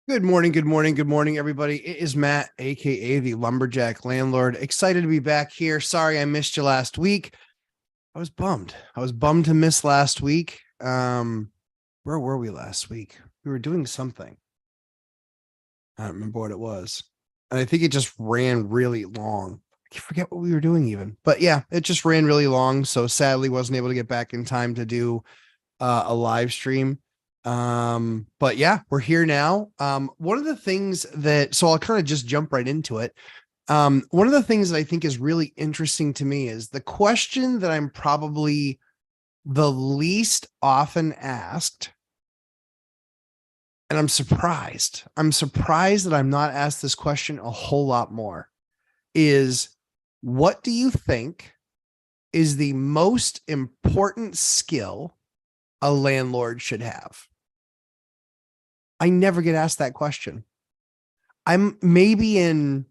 Good morning, good morning, good morning, everybody. It is Matt, aka the Lumberjack Landlord. Excited to be back here. Sorry I missed you last week. I was bummed. I was bummed to miss last week. Where were we last week? We were doing something. I don't remember what it was. And I think it just ran really long. I forget what we were doing even. But yeah, it just ran really long. So sadly wasn't able to get back in time to do a live stream. But yeah, we're here now. One of the things that, so I'll kind of just jump right into it. One of the things that I think is really interesting to me is the question that I'm probably the least often asked. And I'm surprised. I'm surprised that I'm not asked this question a whole lot more. Is what do you think is the most important skill a landlord should have? I never get asked that question. I'm maybe in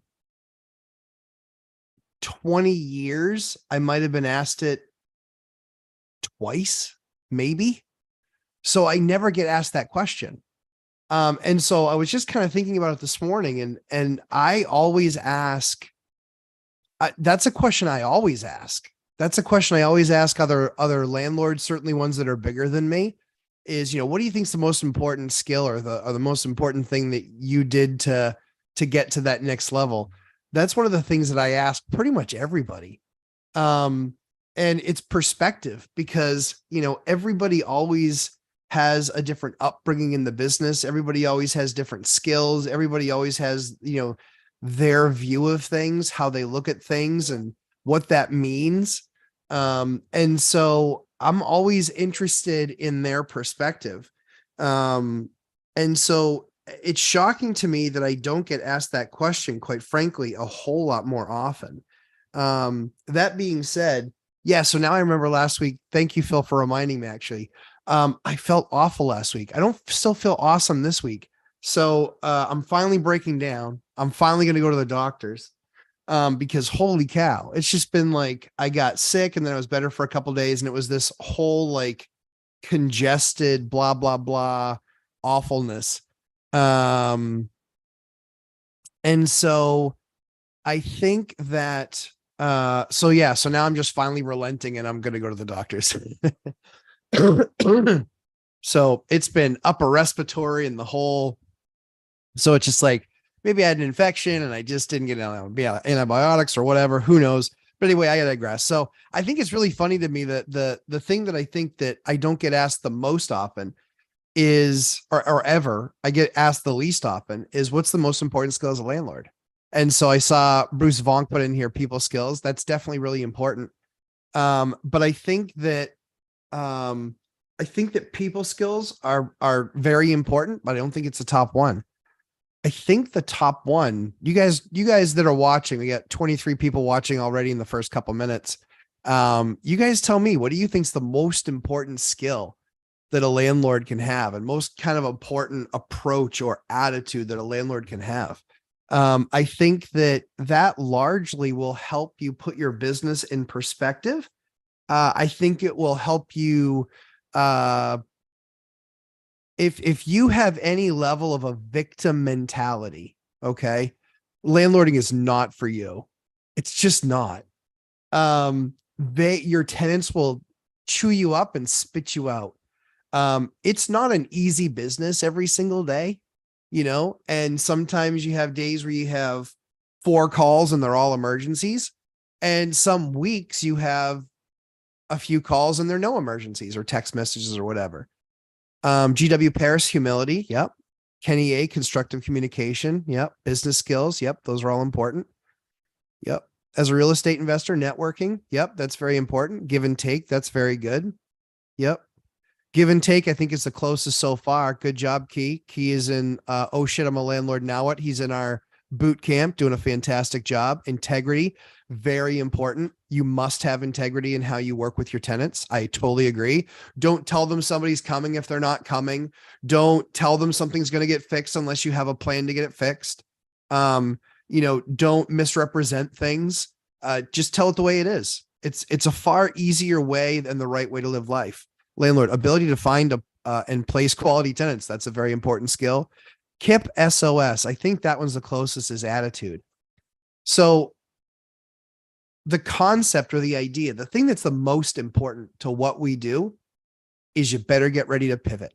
20 years, I might have been asked it twice, maybe. So I never get asked that question. And so I was just kind of thinking about it this morning, and I always ask. That's a question I always ask. That's a question I always ask other landlords, certainly ones that are bigger than me. Is, what do you think is the most important skill or the most important thing that you did to get to that next level? That's one of the things that I ask pretty much everybody. And it's perspective because, everybody always has a different upbringing in the business. Everybody always has different skills. Everybody always has, their view of things, how they look at things and what that means. And so I'm always interested in their perspective. And so it's shocking to me that I don't get asked that question, quite frankly, a whole lot more often. That being said, yeah, so now I remember last week. Thank you, Phil, for reminding me, actually. I felt awful last week. I don't still feel awesome this week. So I'm finally breaking down. I'm finally going to go to the doctors because holy cow, it's just been like I got sick and then I was better for a couple of days. And it was this whole like congested, blah, blah, blah awfulness. And so I think that, so yeah, so now I'm just finally relenting and I'm going to go to the doctors. So it's been upper respiratory and the whole, so it's just like, maybe I had an infection and I just didn't get antibiotics or whatever, who knows? But anyway, I digress. So I think it's really funny to me that the thing that I think that I don't get asked the most often is, or ever, I get asked the least often is what's the most important skill as a landlord? And so I saw Bruce Vonk put in here people skills. That's definitely really important. But I think that people skills are very important, but I don't think it's the top one. I think the top one, you guys that are watching, we got 23 people watching already in the first couple minutes. You guys tell me, what do you think is the most important skill that a landlord can have and most kind of important approach or attitude that a landlord can have? I think that largely will help you put your business in perspective. I think it will help you, if you have any level of a victim mentality, okay, landlording is not for you. It's just not. Your tenants will chew you up and spit you out. It's not an easy business every single day, and sometimes you have days where you have 4 calls and they're all emergencies. And some weeks you have a few calls and there are no emergencies or text messages or whatever. GW Paris, humility. Yep. Kenny A, constructive communication. Yep. Business skills. Yep. Those are all important. Yep. As a real estate investor, networking. Yep. That's very important. Give and take. That's very good. Yep. Give and take, I think, is the closest so far. Good job, Key. Key is in, oh shit, I'm a landlord. Now what? He's in our boot camp doing a fantastic job. Integrity, very important. You must have integrity in how you work with your tenants. I totally agree. Don't tell them somebody's coming if they're not coming. Don't tell them something's going to get fixed unless you have a plan to get it fixed. Don't misrepresent things. Just tell it the way it is. It's a far easier way than the right way to live life. Landlord, ability to find and place quality tenants. That's a very important skill. KIP SOS. I think that one's the closest is attitude. So the concept or the idea, the thing that's the most important to what we do is you better get ready to pivot.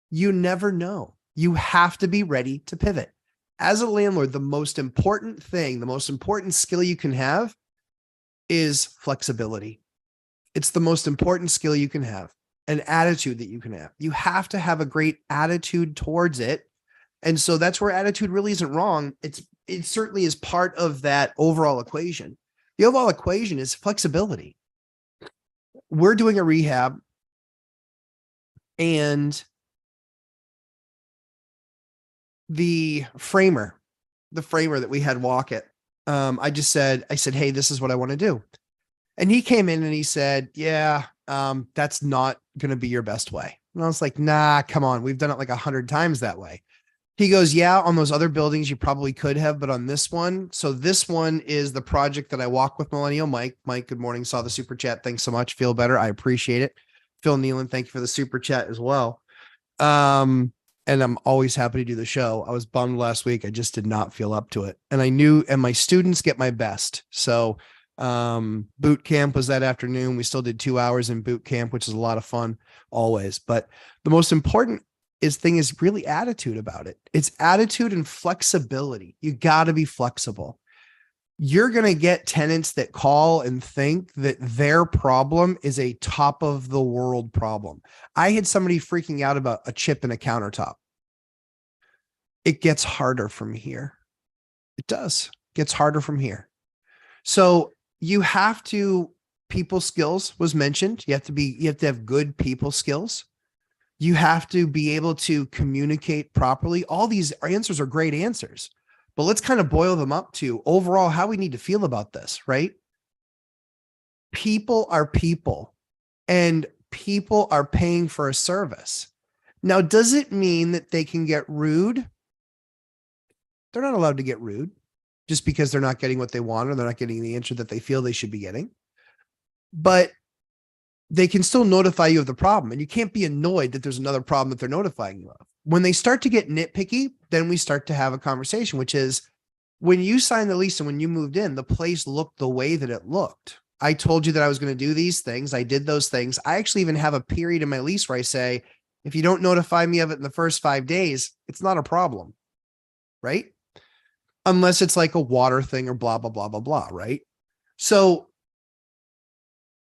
You never know. You have to be ready to pivot. As a landlord, the most important thing, the most important skill you can have is flexibility. It's the most important skill you can have, an attitude that you can have. You have to have a great attitude towards it. And so that's where attitude really isn't wrong. It certainly is part of that overall equation. The overall equation is flexibility. We're doing a rehab, and the framer that we had walk it, I said, hey, this is what I want to do. And he came in and he said, yeah, that's not going to be your best way. And I was like, nah, come on. We've done it like 100 times that way. He goes, yeah, on those other buildings, you probably could have, but on this one. So this one is the project that I walk with Millennial Mike. Mike, good morning. Saw the super chat. Thanks so much. Feel better. I appreciate it. Phil Nealon, thank you for the super chat as well. And I'm always happy to do the show. I was bummed last week. I just did not feel up to it. And I knew, and my students get my best. So boot camp was that afternoon. We still did 2 hours in boot camp, which is a lot of fun always. But the most important thing is really attitude about it. It's attitude and flexibility. You got to be flexible. You're going to get tenants that call and think that their problem is a top of the world problem. I had somebody freaking out about a chip in a countertop. It gets harder from here. It does. It gets harder from here. So you have to, people skills was mentioned. You have to have good people skills. You have to be able to communicate properly. All these answers are great answers, but let's kind of boil them up to overall how we need to feel about this, right? People are people, and people are paying for a service. Now, does it mean that they can get rude? They're not allowed to get rude just because they're not getting what they want or they're not getting the answer that they feel they should be getting. But they can still notify you of the problem, and you can't be annoyed that there's another problem that they're notifying you of. When they start to get nitpicky, then we start to have a conversation, which is when you signed the lease and when you moved in, the place looked the way that it looked. I told you that I was going to do these things. I did those things. I actually even have a period in my lease where I say, if you don't notify me of it in the first 5 days, it's not a problem, right? Unless it's like a water thing or blah, blah, blah, blah, blah, right? So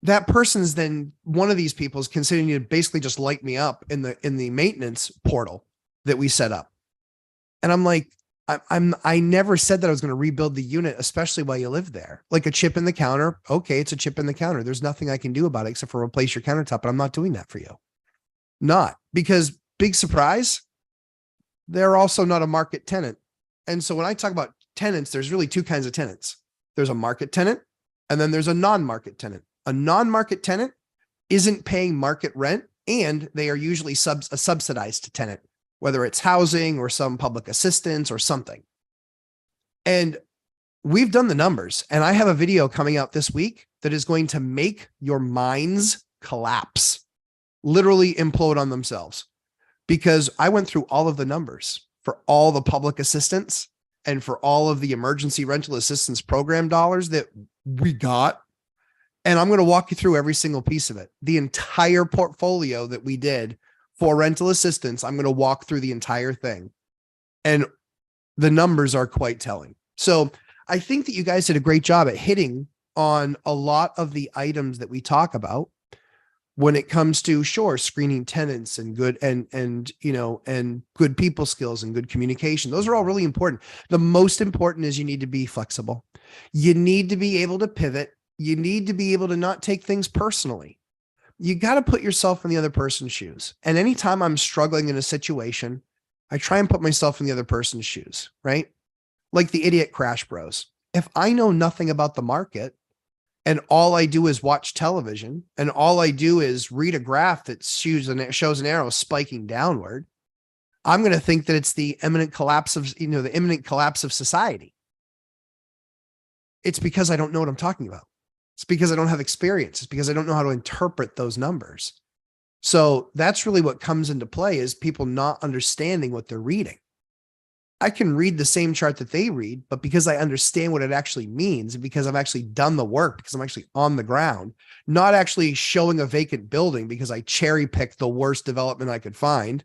that person's then, one of these people is considering to basically just light me up in the maintenance portal that we set up. And I'm like, I never said that I was going to rebuild the unit, especially while you live there. Like a chip in the counter. Okay, it's a chip in the counter. There's nothing I can do about it except for replace your countertop, but I'm not doing that for you. Not because, big surprise, they're also not a market tenant. And so when I talk about tenants, there's really two kinds of tenants. There's a market tenant, and then there's a non-market tenant. A non-market tenant isn't paying market rent, and they are usually a subsidized tenant, whether it's housing or some public assistance or something. And we've done the numbers, and I have a video coming out this week that is going to make your minds collapse, literally implode on themselves, because I went through all of the numbers for all the public assistance and for all of the emergency rental assistance program dollars that we got. And I'm going to walk you through every single piece of it. The entire portfolio that we did for rental assistance, I'm going to walk through the entire thing. And the numbers are quite telling. So I think that you guys did a great job at hitting on a lot of the items that we talk about when it comes to, sure, screening tenants and good and good people skills and good communication. Those are all really important. The most important is you need to be flexible. You need to be able to pivot. You need to be able to not take things personally. You got to put yourself in the other person's shoes. And anytime I'm struggling in a situation, I try and put myself in the other person's shoes, right? Like the idiot crash bros. If I know nothing about the market and all I do is watch television and all I do is read a graph that shows an arrow spiking downward, I'm going to think that it's the imminent collapse of society. It's because I don't know what I'm talking about. It's because I don't have experience. It's because I don't know how to interpret those numbers. So that's really what comes into play, is people not understanding what they're reading. I can read the same chart that they read, but because I understand what it actually means, and because I've actually done the work, because I'm actually on the ground, not actually showing a vacant building because I cherry picked the worst development I could find,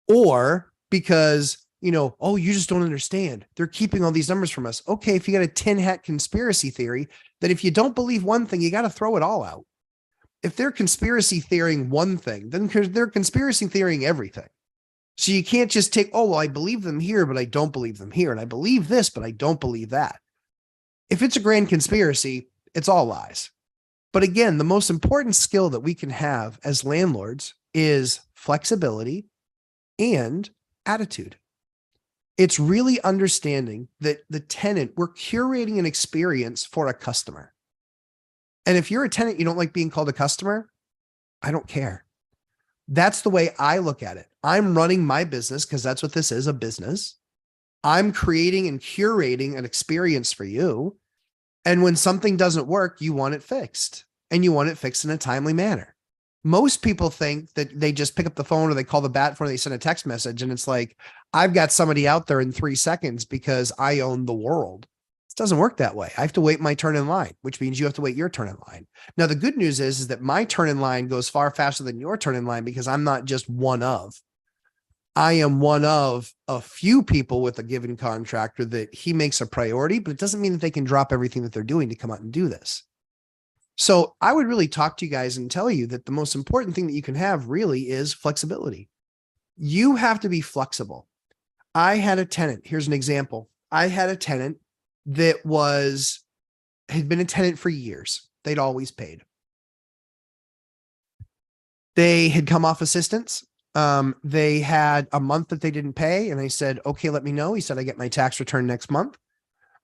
or because, oh, you just don't understand. They're keeping all these numbers from us. Okay, if you got a tin hat conspiracy theory, then if you don't believe one thing, you got to throw it all out. If they're conspiracy theorying one thing, then they're conspiracy theorying everything. So you can't just take, oh, well, I believe them here, but I don't believe them here. And I believe this, but I don't believe that. If it's a grand conspiracy, it's all lies. But again, the most important skill that we can have as landlords is flexibility and attitude. It's really understanding that the tenant, we're curating an experience for a customer. And if you're a tenant, you don't like being called a customer, I don't care. That's the way I look at it. I'm running my business because that's what this is, a business. I'm creating and curating an experience for you. And when something doesn't work, you want it fixed, and you want it fixed in a timely manner. Most people think that they just pick up the phone or they call the bat phone or they send a text message. And it's like, I've got somebody out there in 3 seconds because I own the world. It doesn't work that way. I have to wait my turn in line, which means you have to wait your turn in line. Now, the good news is that my turn in line goes far faster than your turn in line because I'm not just one of. I am one of a few people with a given contractor that he makes a priority, but it doesn't mean that they can drop everything that they're doing to come out and do this. So I would really talk to you guys and tell you that the most important thing that you can have really is flexibility. You have to be flexible. I had a tenant. Here's an example. I had a tenant that had been a tenant for years. They'd always paid. They had come off assistance. They had a month that they didn't pay. And I said, okay, let me know. He said, I get my tax return next month.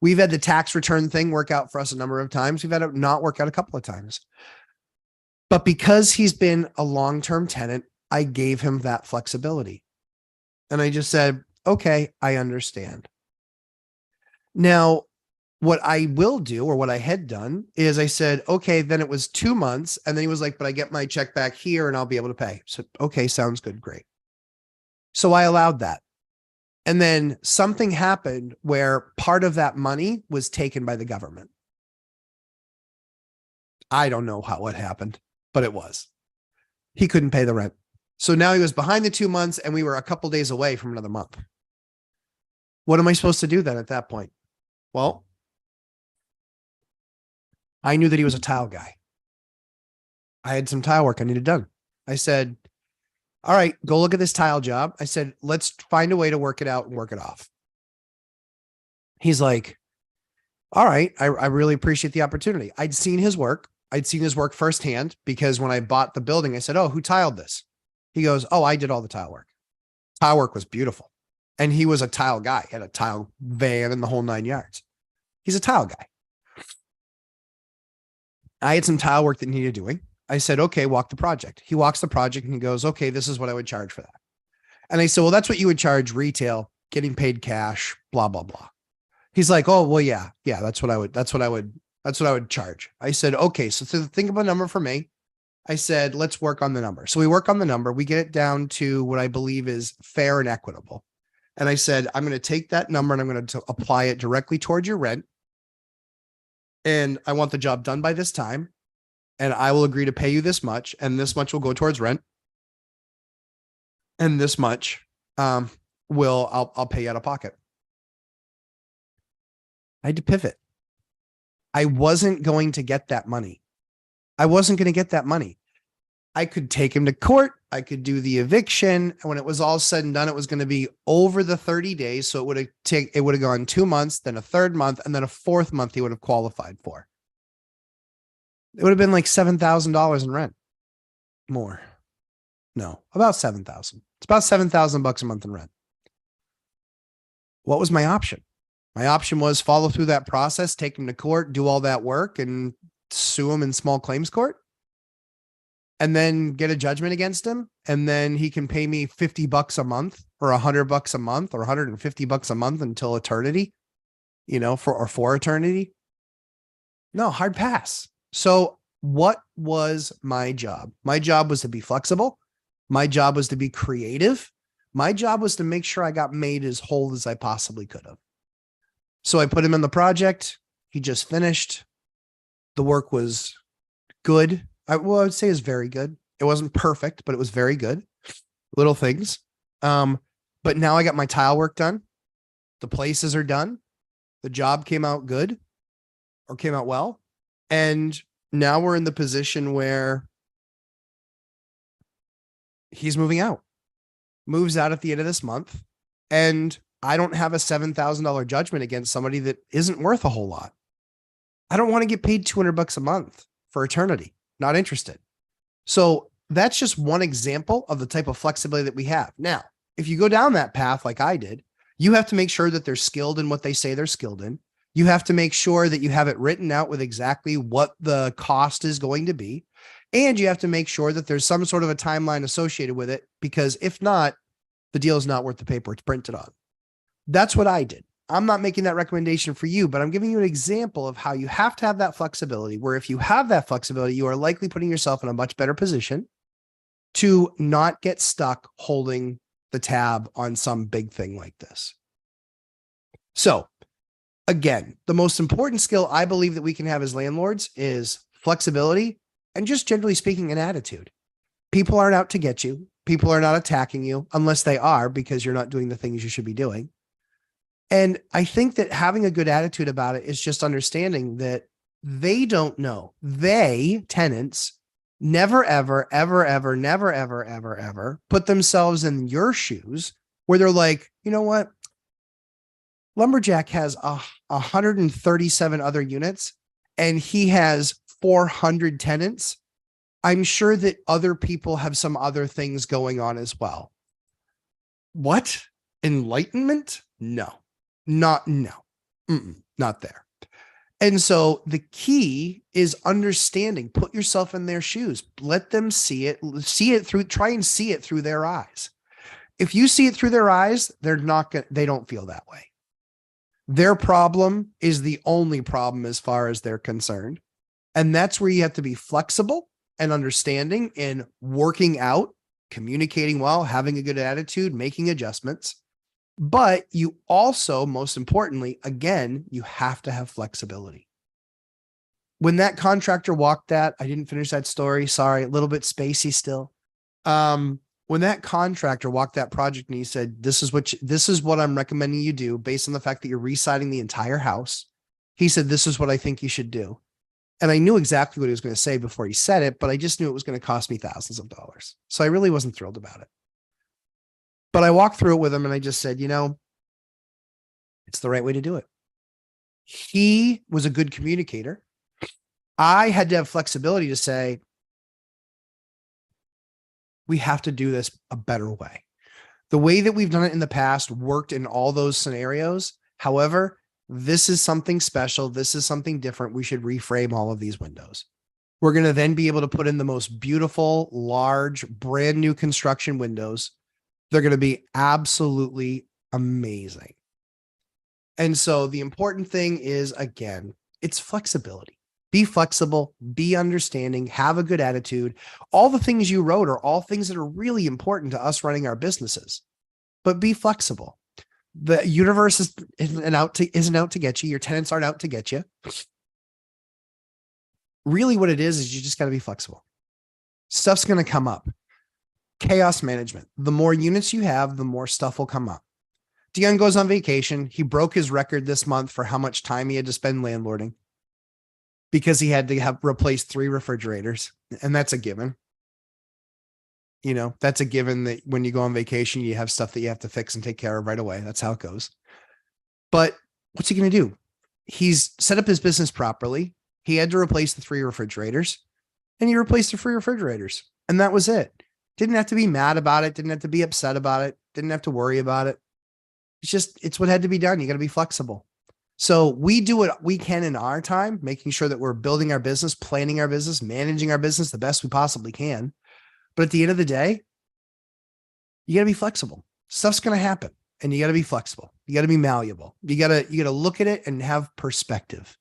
We've had the tax return thing work out for us a number of times. We've had it not work out a couple of times. But because he's been a long-term tenant, I gave him that flexibility. And I just said, okay, I understand. Now, what I will do, or what I had done, is I said, okay, then it was 2 months. And then he was like, but I get my check back here and I'll be able to pay. So, okay, sounds good. Great. So I allowed that. And then something happened where part of that money was taken by the government. I don't know how it happened, but it was. He couldn't pay the rent. So now he was behind the 2 months and we were a couple days away from another month. What am I supposed to do then at that point? Well, I knew that he was a tile guy. I had some tile work I needed done. I said, all right, go look at this tile job. I said, let's find a way to work it out and work it off. He's like, all right, I really appreciate the opportunity. I'd seen his work. I'd seen his work firsthand because when I bought the building, I said, oh, who tiled this? He goes, oh, I did all the tile work. Tile work was beautiful. And he was a tile guy, he had a tile van and the whole 9 yards. He's a tile guy. I had some tile work that needed doing. I said, okay, walk the project. He walks the project and he goes, okay, this is what I would charge for that. And I said, well, that's what you would charge retail, getting paid cash, blah, blah, blah. He's like, oh, well, yeah, that's what I would charge. I said, okay, so think of a number for me. I said, let's work on the number. So we work on the number. We get it down to what I believe is fair and equitable. And I said, I'm going to take that number and I'm going to apply it directly towards your rent. And I want the job done by this time. And I will agree to pay you this much. And this much will go towards rent. And this much I'll pay you out of pocket. I had to pivot. I wasn't going to get that money. I could take him to court. I could do the eviction. And when it was all said and done, it was going to be over the 30 days. So it would have gone 2 months, then a third month, and then a fourth month he would have qualified for. It would have been like $7,000 in rent. More. No, about 7,000. It's about $7,000 a month in rent. What was my option? My option was follow through that process, take him to court, do all that work and sue him in small claims court. And then get a judgment against him. And then he can pay me $50 a month or $100 a month or $150 a month until eternity, for eternity. No, hard pass. So what was my job? My job was to be flexible. My job was to be creative. My job was to make sure I got made as whole as I possibly could have. So I put him in the project. He just finished. The work was good. I would say is very good. It wasn't perfect, but it was very good. Little things. But now I got my tile work done. The places are done. The job came out good or came out well. And now we're in the position where he's moving out, moves out at the end of this month. And I don't have a $7,000 judgment against somebody that isn't worth a whole lot. I don't want to get paid $200 a month for eternity. Not interested. So that's just one example of the type of flexibility that we have. Now, if you go down that path like I did, you have to make sure that they're skilled in what they say they're skilled in. You have to make sure that you have it written out with exactly what the cost is going to be. And you have to make sure that there's some sort of a timeline associated with it, because if not, the deal is not worth the paper it's printed on. That's what I did. I'm not making that recommendation for you, but I'm giving you an example of how you have to have that flexibility, where if you have that flexibility, you are likely putting yourself in a much better position to not get stuck holding the tab on some big thing like this. So again, the most important skill I believe that we can have as landlords is flexibility and, just generally speaking, an attitude. People aren't out to get you. People are not attacking you unless they are, because you're not doing the things you should be doing. And I think that having a good attitude about it is just understanding that they don't know. They, tenants, never, ever, ever, ever, never, ever, ever, ever put themselves in your shoes where they're like, you know what? Lumberjack has 137 other units and he has 400 tenants. I'm sure that other people have some other things going on as well. What? Enlightenment? No, not there. And so the key is understanding, put yourself in their shoes, let them see it through, try and see it through their eyes. If you see it through their eyes, they don't feel that way. Their problem is the only problem as far as they're concerned. And that's where you have to be flexible and understanding in working out, communicating well, having a good attitude, making adjustments. But you also, most importantly, again, you have to have flexibility. When that contractor walked that, I didn't finish that story. Sorry, a little bit spacey still. When that contractor walked that project and he said, this is what I'm recommending you do based on the fact that you're residing the entire house. He said, this is what I think you should do. And I knew exactly what he was going to say before he said it, but I just knew it was going to cost me thousands of dollars. So I really wasn't thrilled about it. But I walked through it with him and I just said, it's the right way to do it. He was a good communicator. I had to have flexibility to say, we have to do this a better way. The way that we've done it in the past worked in all those scenarios. However, this is something special. This is something different. We should reframe all of these windows. We're going to then be able to put in the most beautiful, large, brand new construction windows. They're going to be absolutely amazing. And so the important thing is, again, it's flexibility. Be flexible, be understanding, have a good attitude. All the things you wrote are all things that are really important to us running our businesses, but be flexible. The universe isn't out to get you. Your tenants aren't out to get you. Really what it is you just got to be flexible. Stuff's going to come up. Chaos management. The more units you have, the more stuff will come up. Dion goes on vacation. He broke his record this month for how much time he had to spend landlording because he had to have replaced 3 refrigerators. And that's a given. That's a given that when you go on vacation, you have stuff that you have to fix and take care of right away. That's how it goes. But what's he going to do? He's set up his business properly. He had to replace the 3 refrigerators and he replaced the 3 refrigerators. And that was it. Didn't have to be mad about it. Didn't have to be upset about it. Didn't have to worry about it. It's what had to be done. You got to be flexible. So we do what we can in our time, making sure that we're building our business, planning our business, managing our business the best we possibly can. But at the end of the day, you got to be flexible. Stuff's going to happen and you got to be flexible. You got to be malleable. You got to look at it and have perspective.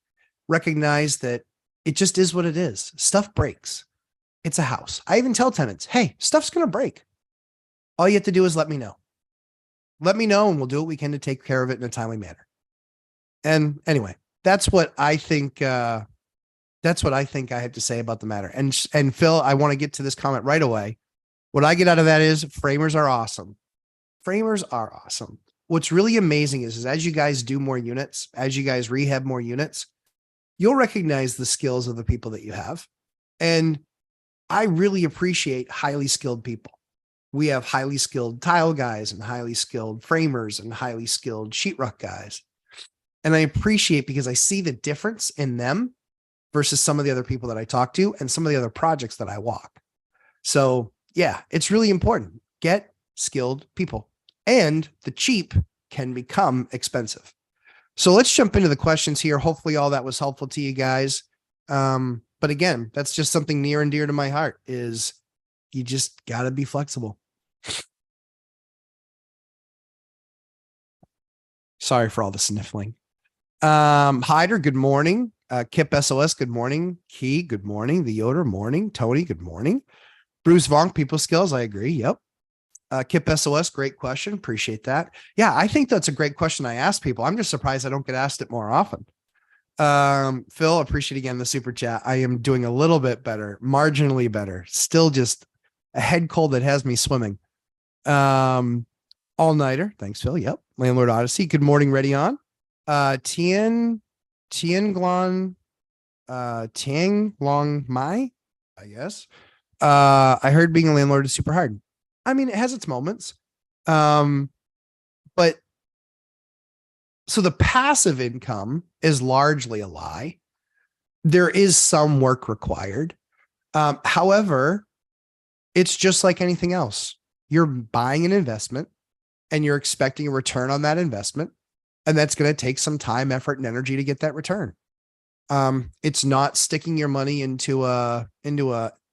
Recognize that it just is what it is. Stuff breaks. It's a house. I even tell tenants, hey, stuff's going to break. All you have to do is let me know. let me know and we'll do what we can to take care of it in a timely manner. And anyway, that's what I think. That's what I think I have to say about the matter. And Phil, I want to get to this comment right away. What I get out of that is framers are awesome. Framers are awesome. What's really amazing is as you guys do more units, as you guys rehab more units, you'll recognize the skills of the people that you have. And I really appreciate highly skilled people. We have highly skilled tile guys and highly skilled framers and highly skilled sheetrock guys. And I appreciate because I see the difference in them versus some of the other people that I talk to and some of the other projects that I walk. So yeah, it's really important. Get skilled people, and the cheap can become expensive. So let's jump into the questions here. Hopefully all that was helpful to you guys. But again, that's just something near and dear to my heart is you just got to be flexible. Sorry for all the sniffling. Hyder, good morning. Kip SOS, good morning. Key, good morning. The Yoder, morning. Tony, good morning. Bruce Vonk, people skills, I agree. Yep. Kip SOS, great question. Appreciate that. Yeah, I think that's a great question I ask people. I'm just surprised I don't get asked it more often. Phil, appreciate again the super chat. I am doing a little bit better, marginally better. Still just a head cold that has me swimming. All-nighter. Thanks, Phil. Yep. Landlord Odyssey. Good morning, ready on. Tian Glon, Tiang Long Mai, I guess. I heard being a landlord is super hard. I mean, it has its moments. But so the passive income is largely a lie. There is some work required. However, it's just like anything else. You're buying an investment and you're expecting a return on that investment. And that's going to take some time, effort, and energy to get that return. It's not sticking your money into a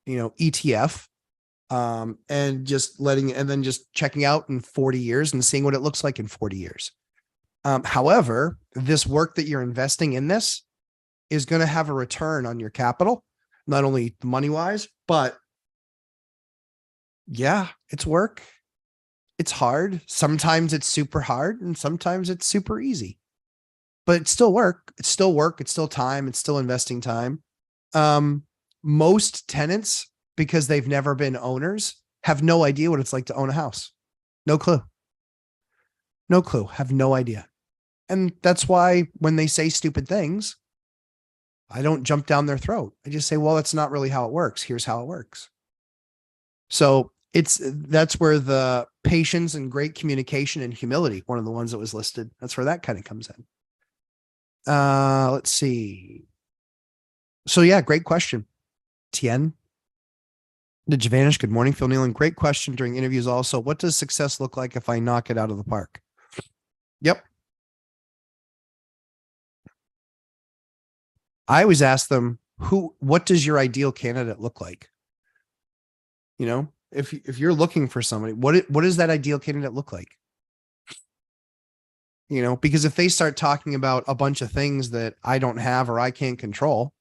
ETF, and just and then just checking out in 40 years and seeing what it looks like in 40 years. However, this work that you're investing in this is going to have a return on your capital, not only money wise, but yeah, it's work. It's hard. Sometimes it's super hard and sometimes it's super easy, but it's still work. It's still work. It's still time. It's still investing time. Most tenants, because they've never been owners, have no idea what it's like to own a house. No clue. No clue. Have no idea. And that's why when they say stupid things, I don't jump down their throat. I just say, well, that's not really how it works. Here's how it works. So that's where the patience and great communication and humility, one of the ones that was listed, that's where that kind of comes in. Let's see. So yeah, great question. Tien. Did you vanish? Good morning, Phil Nealon. Great question during interviews also. What does success look like if I knock it out of the park? Yep. I always ask them, what does your ideal candidate look like? You know, if you're looking for somebody, what does that ideal candidate look like? You know, because if they start talking about a bunch of things that I don't have or I can't control,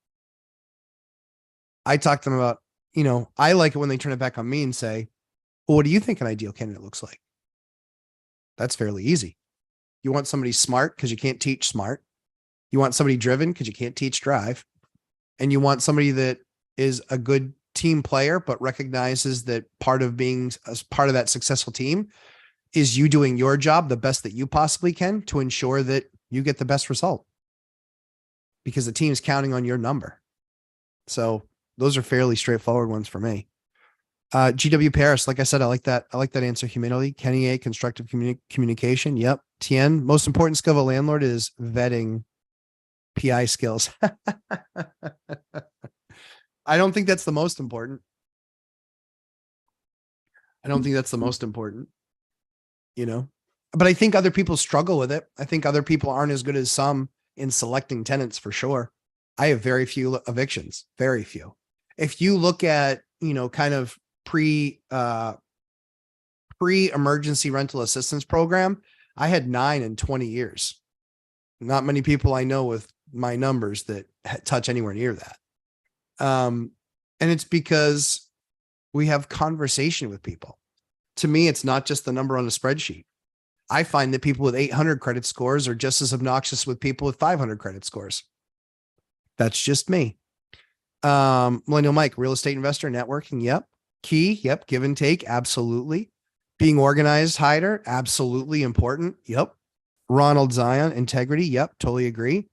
I talk to them about, you know, I like it when they turn it back on me and say, well, what do you think an ideal candidate looks like? That's fairly easy. You want somebody smart because you can't teach smart. You want somebody driven because you can't teach drive. And you want somebody that is a good team player, but recognizes that part of being as part of that successful team is you doing your job the best that you possibly can to ensure that you get the best result, because the team is counting on your number. So those are fairly straightforward ones for me. GW Paris, like I said, I like that answer. Humility. Kenny A, constructive communication. Yep. Tien, most important skill of a landlord is vetting PI skills. I don't think that's the most important. You know, but I think other people struggle with it. I think other people aren't as good as some in selecting tenants for sure. I have very few evictions, very few. If you look at, you know, kind of pre-emergency rental assistance program, I had 9 in 20 years. Not many people I know with my numbers that touch anywhere near that. And it's because we have conversation with people. To me, it's not just the number on the spreadsheet. I find that people with 800 credit scores are just as obnoxious with people with 500 credit scores. That's just me. Millennial Mike, real estate investor, networking. Yep. Key. Yep. Give and take. Absolutely. Being organized, hider. Absolutely important. Yep. Ronald Zion, integrity. Yep. Totally agree.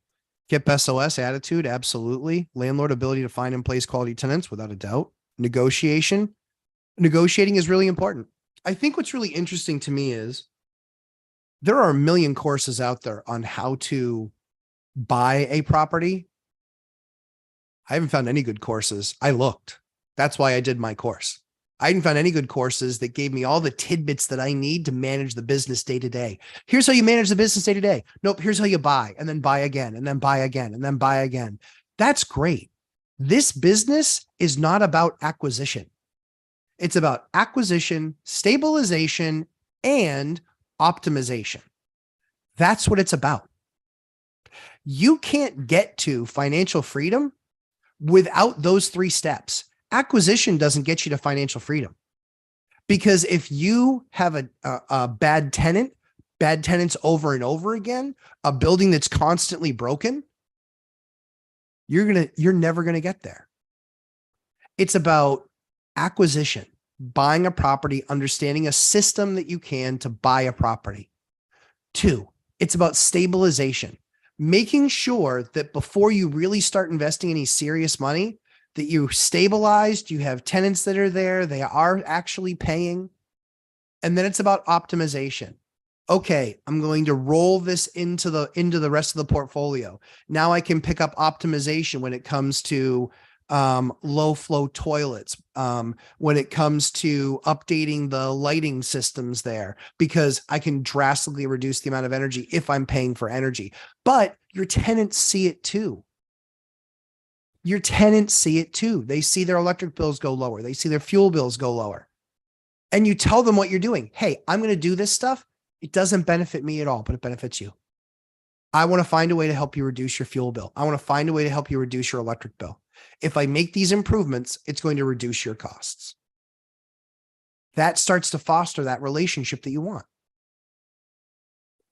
Kip SOS, attitude. Absolutely. Landlord, ability to find and place quality tenants, without a doubt. Negotiation. Negotiating is really important. I think what's really interesting to me is there are a million courses out there on how to buy a property. I haven't found any good courses. I looked. That's why I did my course. I hadn't found any good courses that gave me all the tidbits that I need to manage the business day to day. Here's how you manage the business day to day. Nope. Here's how you buy, and then buy again, and then buy again, and then buy again. That's great. This business is not about acquisition. It's about acquisition, stabilization, and optimization. That's what it's about. You can't get to financial freedom without those 3 steps. Acquisition doesn't get you to financial freedom, because if you have a bad tenant, bad tenants over and over again, a building that's constantly broken, you're never going to get there. It's about acquisition, buying a property, understanding a system that you can to buy a property. 2, it's about stabilization, making sure that before you really start investing any serious money, that you stabilized, you have tenants that are there, they are actually paying. And then it's about optimization. Okay, I'm going to roll this into the rest of the portfolio. Now I can pick up optimization when it comes to low flow toilets, when it comes to updating the lighting systems there, because I can drastically reduce the amount of energy if I'm paying for energy. But your tenants see it too. Your tenants see it too. They see their electric bills go lower. They see their fuel bills go lower. And you tell them what you're doing. Hey, I'm going to do this stuff. It doesn't benefit me at all, but it benefits you. I want to find a way to help you reduce your fuel bill. I want to find a way to help you reduce your electric bill. If I make these improvements, it's going to reduce your costs. That starts to foster that relationship that you want.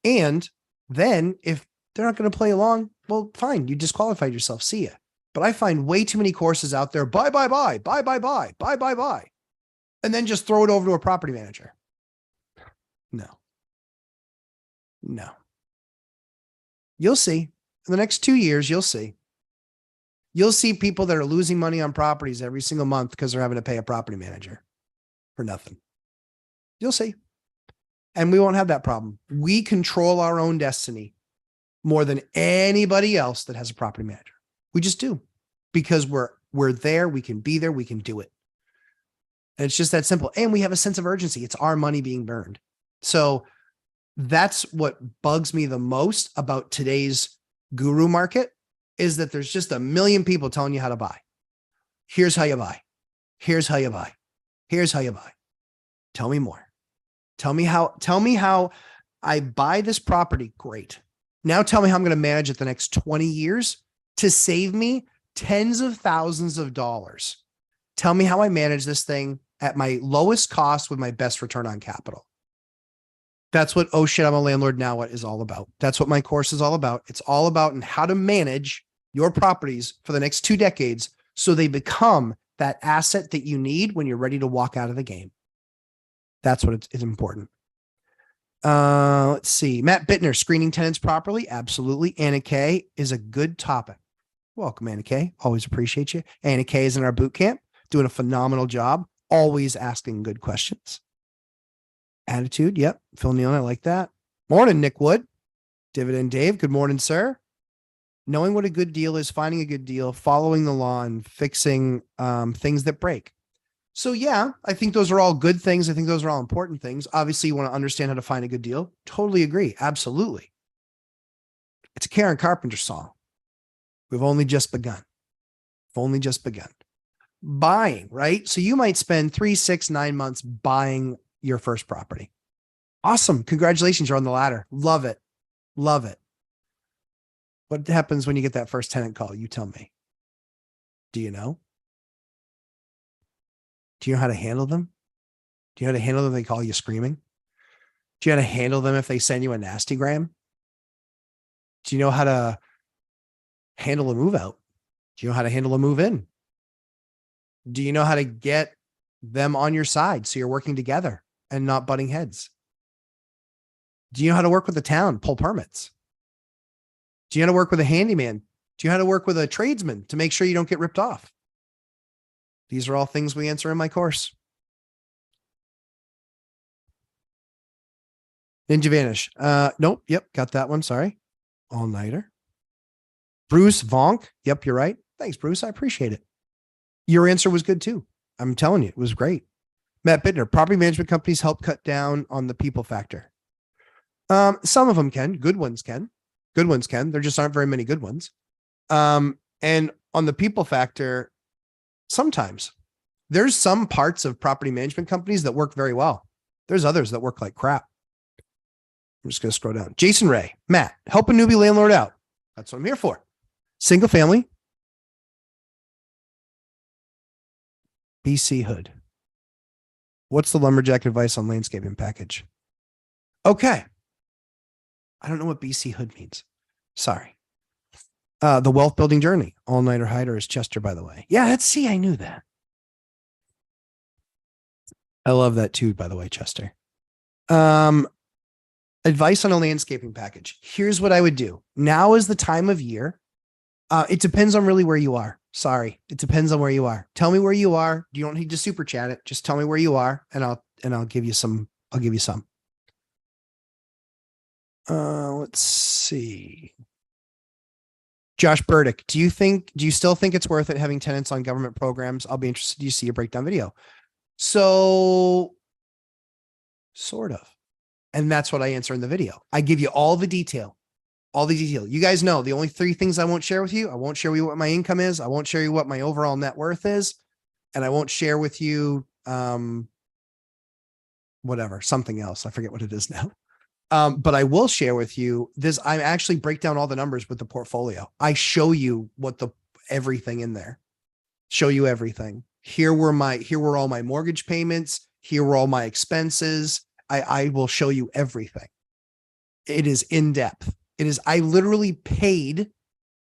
And then if they're not going to play along, well, fine. You disqualified yourself. See ya. But I find way too many courses out there. Buy. And then just throw it over to a property manager. No. You'll see. In the next 2 years, you'll see. You'll see people that are losing money on properties every single month because they're having to pay a property manager for nothing. You'll see. And we won't have that problem. We control our own destiny more than anybody else that has a property manager. We just do, because we're there. We can be there. We can do it. And it's just that simple. And we have a sense of urgency. It's our money being burned. So that's what bugs me the most about today's guru market, is that there's just a million people telling you how to buy. Here's how you buy. Here's how you buy. Here's how you buy. Tell me more. Tell me how I buy this property. Great. Now tell me how I'm going to manage it the next 20 years to save me tens of thousands of dollars. Tell me how I manage this thing at my lowest cost with my best return on capital. That's what, oh shit, I'm a landlord now, what is all about. That's what my course is all about. It's all about and how to manage your properties for the next 2 decades so they become that asset that you need when you're ready to walk out of the game. That's what it's important. Let's see. Matt Bittner, screening tenants properly. Absolutely. Anna K is a good topic. Welcome, Anna K. Always appreciate you. Anna K is in our boot camp, doing a phenomenal job, always asking good questions. Attitude. Yep. Phil Nealon. I like that. Morning, Nick Wood. Dividend Dave. Good morning, sir. Knowing what a good deal is, finding a good deal, following the law, and fixing things that break. So yeah, I think those are all good things. I think those are all important things. Obviously, you want to understand how to find a good deal. Totally agree. Absolutely. It's a Karen Carpenter song. We've only just begun. We've only just begun. Buying, right? So you might spend 3, 6, 9 months buying your first property. Awesome. Congratulations. You're on the ladder. Love it. Love it. What happens when you get that first tenant call? You tell me. Do you know? Do you know how to handle them? Do you know how to handle them? They call you screaming. Do you know how to handle them if they send you a nasty gram? Do you know how to handle a move out? Do you know how to handle a move in? Do you know how to get them on your side so you're working together and not butting heads? Do you know how to work with the town, pull permits? Do you know how to work with a handyman? Do you know how to work with a tradesman to make sure you don't get ripped off? These are all things we answer in my course. Ninja Vanish. Nope. Yep. Got that one. Sorry. All-nighter. Bruce Vonk. Yep. You're right. Thanks, Bruce. I appreciate it. Your answer was good too. I'm telling you, it was great. Matt Bittner. Property management companies help cut down on the people factor. Some of them can. Good ones can. Good ones can. There just aren't very many good ones. And on the people factor, sometimes there's some parts of property management companies that work very well. There's others that work like crap. I'm just going to scroll down. Jason Ray, Matt, help a newbie landlord out. That's what I'm here for. Single family. BC Hood. What's the Lumberjack advice on landscaping package? Okay. I don't know what BC Hood means. Sorry. The wealth building journey. All-nighter hider is Chester, by the way. Yeah, I knew that. I love that too, by the way, Chester. Advice on a landscaping package. Here's what I would do. Now is the time of year. It depends on really where you are. Sorry. It depends on where you are. Tell me where you are. You don't need to super chat it. Just tell me where you are and I'll give you some. I'll give you some. Let's see. Josh Burdick, do you still think it's worth it having tenants on government programs? I'll be interested to see a breakdown video. So sort of. And that's what I answer in the video. I give you all the detail. You guys know the only 3 things I won't share with you. I won't share with you what my income is. I won't share you what my overall net worth is. And I won't share with you, whatever, something else. I forget what it is now. But I will share with you this. I actually break down all the numbers with the portfolio. I show you everything in there, show you everything. Here were all my mortgage payments. Here were all my expenses. I will show you everything. It is in depth. I literally paid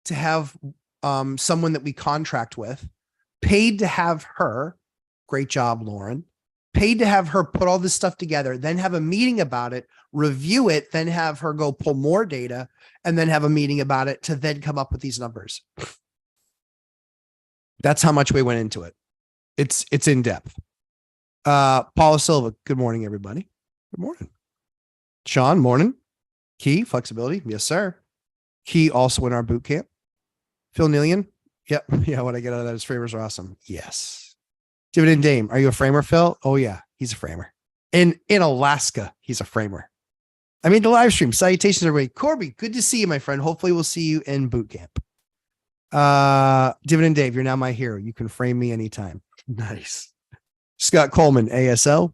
to have someone that we contract with, paid to have her, great job, Lauren, paid to have her put all this stuff together, then have a meeting about it, review it, then have her go pull more data, and then have a meeting about it to then come up with these numbers. That's how much we went into it. It's in depth. Paula Silva, good morning, everybody. Good morning. Sean, morning. Key, flexibility. Yes, sir. Key also in our boot camp. Phil Nealian. Yep. Yeah, what I get out of that is framers are awesome. Yes. Dividend Dame. Are you a framer, Phil? Oh, yeah. He's a framer. In Alaska, he's a framer. I made the live stream. Salutations, everybody. Corby, good to see you, my friend. Hopefully we'll see you in boot camp. Dividend Dave, you're now my hero. You can frame me anytime. Nice. Scott Coleman, ASL.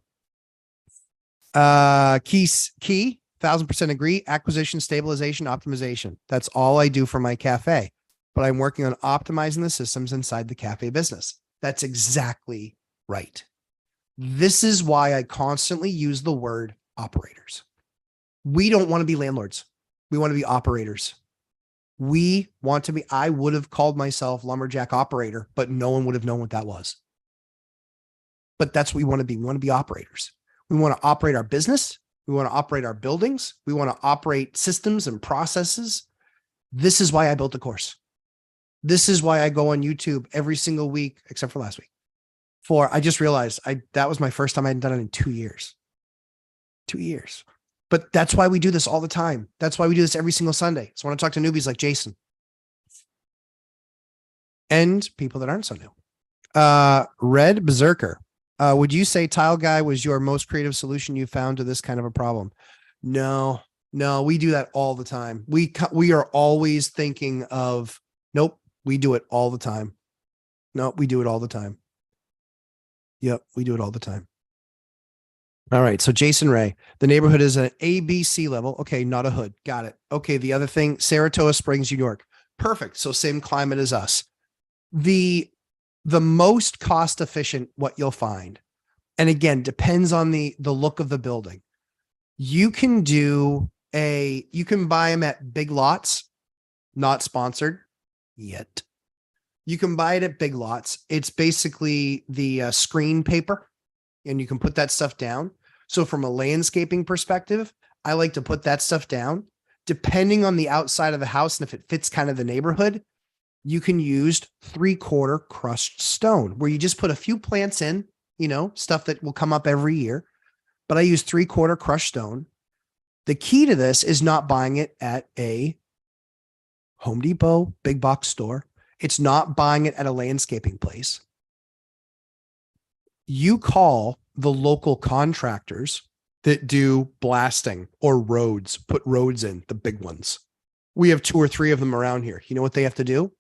Key, 1000% agree. Acquisition, stabilization, optimization. That's all I do for my cafe, but I'm working on optimizing the systems inside the cafe business. That's exactly right. This is why I constantly use the word operators. We don't want to be landlords. We want to be operators. I would have called myself Lumberjack operator, but no one would have known what that was. But that's what we want to be. We want to be operators. We want to operate our business. We want to operate our buildings. We want to operate systems and processes. This is why I built the course. This is why I go on YouTube every single week, except for last week. I just realized that was my first time I hadn't done it in 2 years. 2 years. But that's why we do this all the time. That's why we do this every single Sunday. So I want to talk to newbies like Jason and people that aren't so new. Red Berserker. Would you say Tile Guy was your most creative solution you found to this kind of a problem? No, we do that all the time. We are always thinking of, nope, we do it all the time. No, we do it all the time. Yep, we do it all the time. All right. So Jason Ray, the neighborhood is an ABC level. Okay. Not a hood. Got it. Okay. The other thing, Saratoga Springs, New York. Perfect. So same climate as us. The most cost efficient, what you'll find, and again, depends on the look of the building. You can you can buy them at Big Lots, not sponsored yet. You can buy it at Big Lots. It's basically the screen paper, and you can put that stuff down. So from a landscaping perspective, I like to put that stuff down. Depending on the outside of the house and if it fits kind of the neighborhood, you can use 3/4 crushed stone, where you just put a few plants in, stuff that will come up every year. But I use 3/4 crushed stone. The key to this is not buying it at a Home Depot, big box store. It's not buying it at a landscaping place. You call the local contractors that do blasting or roads, put roads in, the big ones. We have 2 or 3 of them around here. You know what they have to do?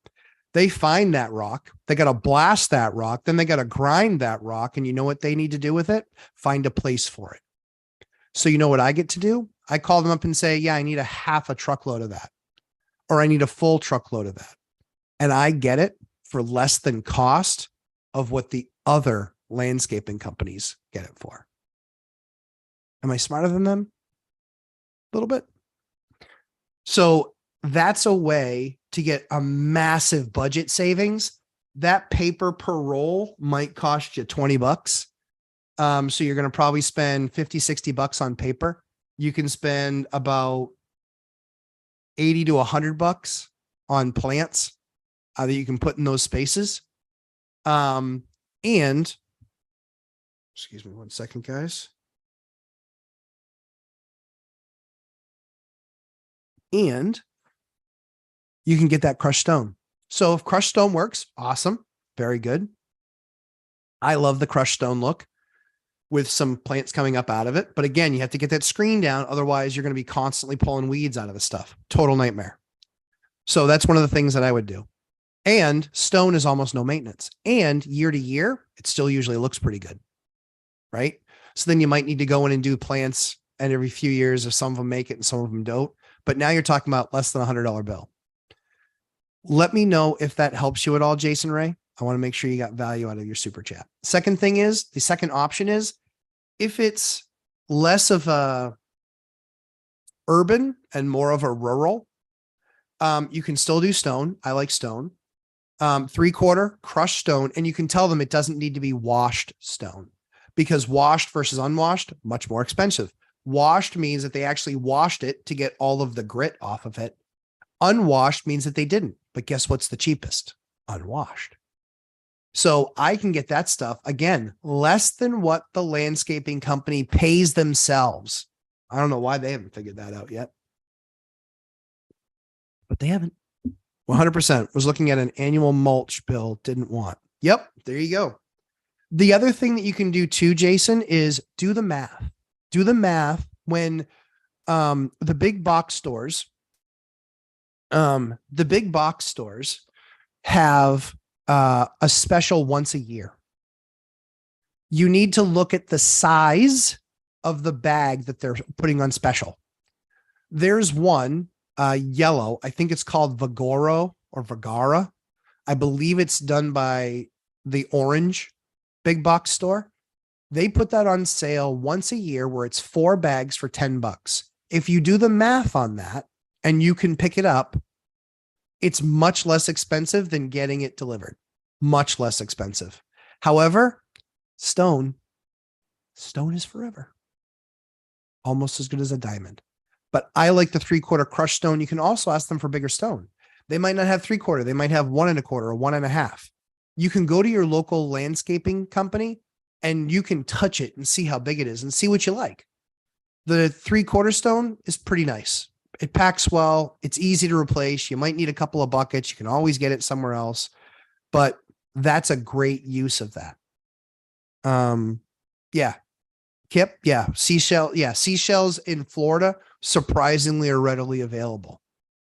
They find that rock. They got to blast that rock. Then they got to grind that rock. And you know what they need to do with it? Find a place for it. So you know what I get to do? I call them up and say, yeah, I need a half a truckload of that, or I need a full truckload of that. And I get it for less than cost of what the other landscaping companies get it for. Am I smarter than them? A little bit. So that's a way to get a massive budget savings. That paper per roll might cost you $20. So you're going to probably spend 50, $60 on paper. You can spend about 80 to $100 on plants that you can put in those spaces. And excuse me 1 second, guys. And you can get that crushed stone. So if crushed stone works, awesome. Very good. I love the crushed stone look with some plants coming up out of it. But again, you have to get that screen down. Otherwise, you're going to be constantly pulling weeds out of the stuff. Total nightmare. So that's one of the things that I would do. And stone is almost no maintenance. And year to year, it still usually looks pretty good. Right? So then you might need to go in and do plants, and every few years, if some of them make it and some of them don't. But now you're talking about less than $100 bill. Let me know if that helps you at all, Jason Ray. I want to make sure you got value out of your super chat. Second thing is, the second option is, if it's less of a urban and more of a rural, you can still do stone. I like stone. 3/4 crushed stone. And you can tell them it doesn't need to be washed stone, because washed versus unwashed, much more expensive. Washed means that they actually washed it to get all of the grit off of it. Unwashed means that they didn't. But guess what's the cheapest? Unwashed. So I can get that stuff, again, less than what the landscaping company pays themselves. I don't know why they haven't figured that out yet, but they haven't. 100% was looking at an annual mulch bill, didn't want. Yep, there you go. The other thing that you can do too, Jason, is do the math. Do the math when the big box stores have a special once a year. You need to look at the size of the bag that they're putting on special. There's one yellow. I think it's called Vigoro or Vigara. I believe it's done by the Orange big box store. They put that on sale once a year, where it's 4 bags for $10. If you do the math on that and you can pick it up, it's much less expensive than getting it delivered. Much less expensive. However, stone is forever. Almost as good as a diamond. But I like the 3/4 crushed stone. You can also ask them for bigger stone. They might not have 3/4. They might have 1 1/4 or 1 1/2. You can go to your local landscaping company and you can touch it and see how big it is and see what you like. The 3/4 stone is pretty nice. It packs well. It's easy to replace. You might need a couple of buckets. You can always get it somewhere else, but that's a great use of that. Yeah. Kip. Yeah. Seashell. Yeah. Seashells in Florida surprisingly are readily available.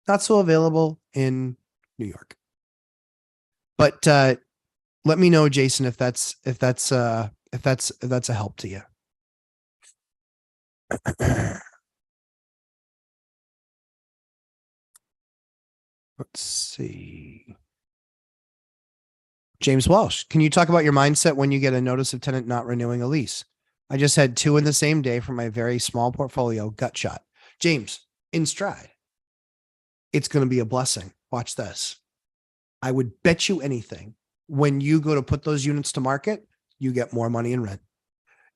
Not so available in New York. But let me know, Jason, if that's a help to you. Let's see. James Walsh, can you talk about your mindset when you get a notice of tenant not renewing a lease? I just had 2 in the same day from my very small portfolio. Gut shot. James, in stride. It's going to be a blessing. Watch this. I would bet you anything. When you go to put those units to market, you get more money in rent.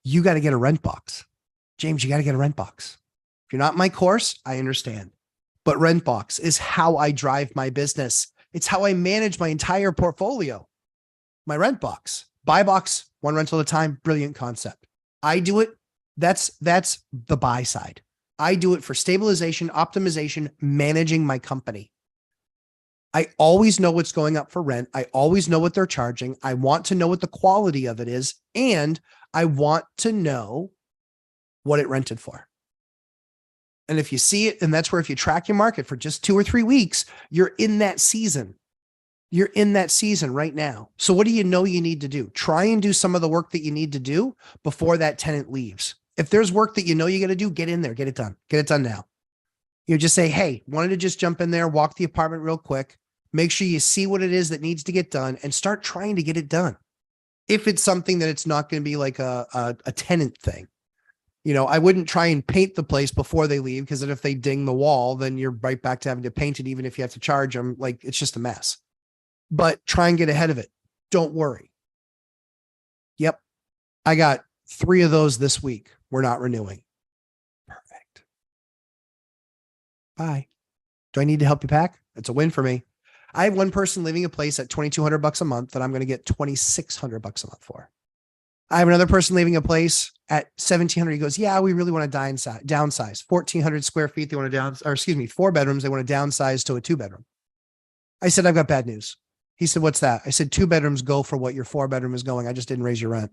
You got to get a rent box. James, you got to get a rent box. If you're not in my course, I understand. But rent box is how I drive my business. It's how I manage my entire portfolio. My rent box, buy box, one rental at a time. Brilliant concept. I do it. That's the buy side. I do it for stabilization, optimization, managing my company. I always know what's going up for rent. I always know what they're charging. I want to know what the quality of it is. And I want to know what it rented for. And if you see it, and that's where if you track your market for just 2 or 3 weeks, you're in that season. You're in that season right now. So what do you know you need to do? Try and do some of the work that you need to do before that tenant leaves. If there's work that you know you got to do, get in there, get it done. Get it done now. You just say, hey, wanted to just jump in there, walk the apartment real quick. Make sure you see what it is that needs to get done and start trying to get it done. If it's something that it's not going to be like a tenant thing. You know, I wouldn't try and paint the place before they leave, because then if they ding the wall, then you're right back to having to paint it, even if you have to charge them. Like, it's just a mess. But try and get ahead of it. Don't worry. Yep. I got 3 of those this week. We're not renewing. Perfect. Bye. Do I need to help you pack? It's a win for me. I have one person leaving a place at $2,200 a month that I'm going to get $2,600 a month for. I have another person leaving a place at $1,700. He goes, yeah, we really want to downsize 1,400 square feet. They want to 4 bedrooms. They want to downsize to a 2-bedroom. I said, I've got bad news. He said, what's that? I said, 2 bedrooms go for what your 4-bedroom is going. I just didn't raise your rent.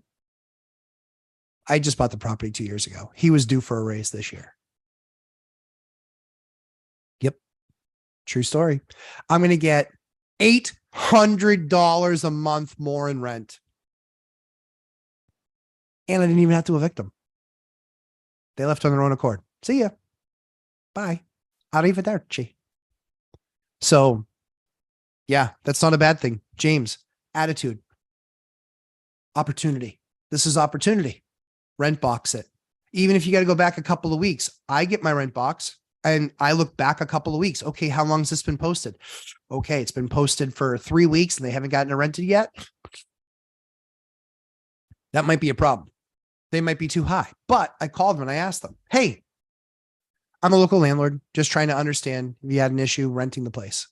I just bought the property 2 years ago. He was due for a raise this year. Yep. True story. I'm going to get $800 a month more in rent. And I didn't even have to evict them. They left on their own accord. See ya. Bye. Arrivederci. So, yeah, that's not a bad thing. James, attitude. Opportunity. This is opportunity. Rent box it. Even if you got to go back a couple of weeks, I get my rent box and I look back a couple of weeks. Okay, how long has this been posted? Okay, it's been posted for 3 weeks and they haven't gotten it rented yet. That might be a problem. They might be too high, but I called them and I asked them, hey, I'm a local landlord, just trying to understand if you had an issue renting the place.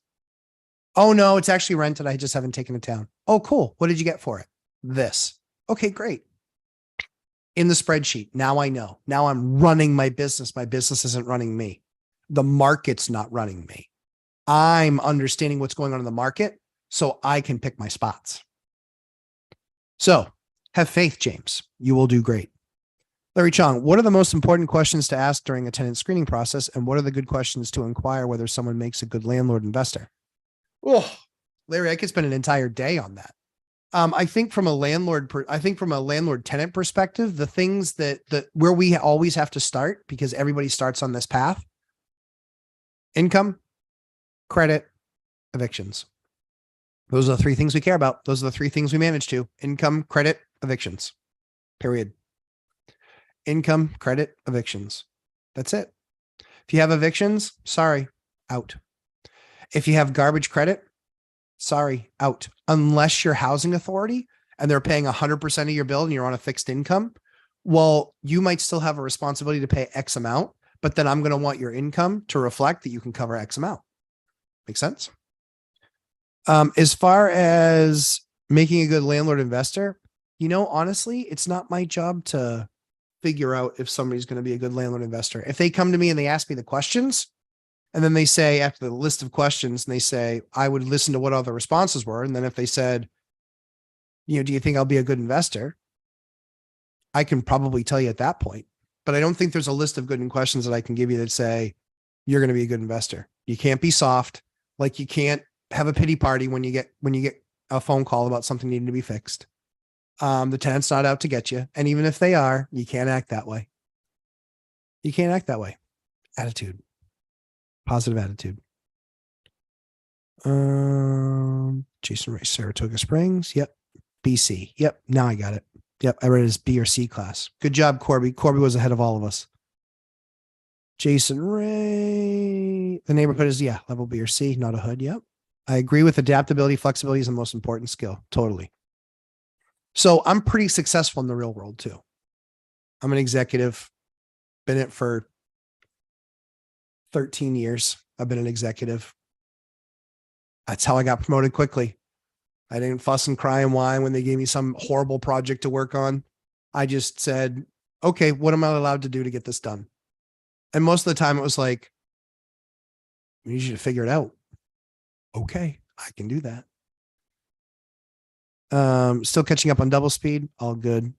Oh no, it's actually rented. I just haven't taken it down. Oh, cool. What did you get for it? This. Okay, great. In the spreadsheet. Now I know. Now I'm running my business. My business isn't running me. The market's not running me. I'm understanding what's going on in the market so I can pick my spots. So have faith, James. You will do great. Larry Chong, what are the most important questions to ask during a tenant screening process? And what are the good questions to inquire whether someone makes a good landlord investor? Oh, Larry, I could spend an entire day on that. I think from a landlord tenant perspective, the things that where we always have to start, because everybody starts on this path: income, credit, evictions. Those are the 3 things we care about. Those are the 3 things we manage to: income, credit, evictions. Period. Income, credit, evictions. That's it. If you have evictions, sorry, out. If you have garbage credit, sorry, out. Unless you're housing authority and they're paying 100% of your bill and you're on a fixed income, well, you might still have a responsibility to pay X amount, but then I'm going to want your income to reflect that you can cover X amount. Make sense? As far as making a good landlord investor, honestly, it's not my job to figure out if somebody's going to be a good landlord investor. If they come to me and they ask me the questions, and then they say, after the list of questions, and they say, I would listen to what all the responses were. And then if they said, do you think I'll be a good investor? I can probably tell you at that point, but I don't think there's a list of good questions that I can give you that say, you're going to be a good investor. You can't be soft. Like, you can't have a pity party when you get a phone call about something needing to be fixed. The tenant's not out to get you. And even if they are, you can't act that way. You can't act that way. Attitude. Positive attitude. Jason Rice, Saratoga Springs. Yep. BC. Yep. Now I got it. Yep. I read it as B or C class. Good job, Corby. Corby was ahead of all of us. Jason Ray. The neighborhood is, yeah, level B or C, not a hood. Yep. I agree with adaptability. Flexibility is the most important skill. Totally. So I'm pretty successful in the real world too. I'm an executive, been it for 13 years. I've been an executive. That's how I got promoted quickly. I didn't fuss and cry and whine when they gave me some horrible project to work on. I just said, okay, what am I allowed to do to get this done? And most of the time it was like, we need you to figure it out. Okay, I can do that. Still catching up on double speed. All good.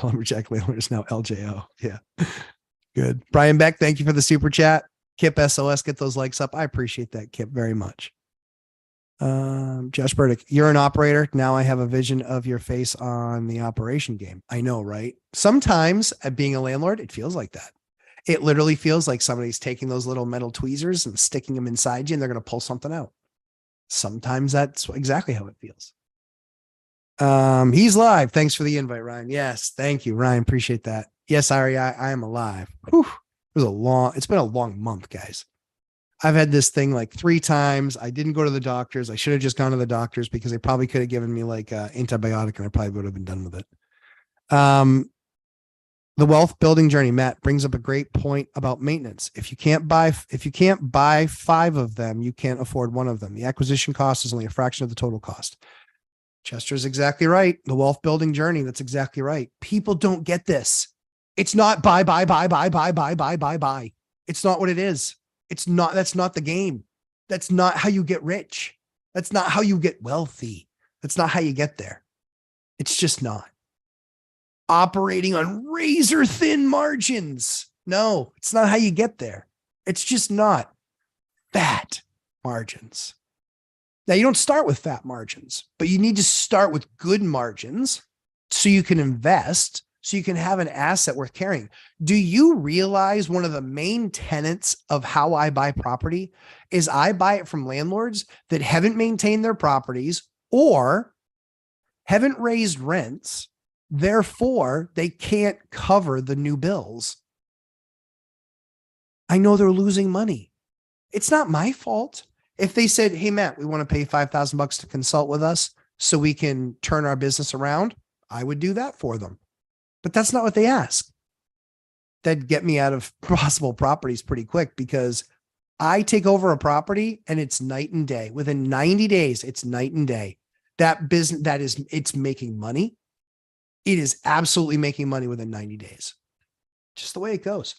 Lumberjack Landlord is now LJO. Yeah. Good. Brian Beck, thank you for the super chat. Kip SOS, get those likes up. I appreciate that, Kip, very much. Josh Burdick, you're an operator. Now I have a vision of your face on the operation game. I know, right? Sometimes at being a landlord, it feels like that. It literally feels like somebody's taking those little metal tweezers and sticking them inside you and they're going to pull something out. Sometimes that's exactly how it feels. He's live. Thanks for the invite, Ryan. Yes. Thank you, Ryan. Appreciate that. Yes, Ari, I am alive. Whew. It's been a long month, guys. I've had this thing like 3 times. I didn't go to the doctors. I should have just gone to the doctors because they probably could have given me like an antibiotic and I probably would have been done with it. The wealth building journey, Matt brings up a great point about maintenance. If you can't buy 5 of them, you can't afford one of them. The acquisition cost is only a fraction of the total cost. Chester's exactly right. The wealth building journey. That's exactly right. People don't get this. It's not buy. It's not what it is. It's not, that's not the game. That's not how you get rich. That's not how you get wealthy. That's not how you get there. It's just not. Operating on razor thin margins. No, it's not how you get there. It's just not. Fat margins. Now, you don't start with fat margins, but you need to start with good margins so you can invest, so you can have an asset worth carrying. Do you realize one of the main tenets of how I buy property is I buy it from landlords that haven't maintained their properties or haven't raised rents. Therefore, they can't cover the new bills. I know they're losing money. It's not my fault. If they said, hey, Matt, we want to pay $5,000 to consult with us so we can turn our business around, I would do that for them. But that's not what they ask. That'd get me out of possible properties pretty quick because I take over a property and it's night and day. Within 90 days, it's night and day. That business, it's making money. It is absolutely making money within 90 days. Just the way it goes.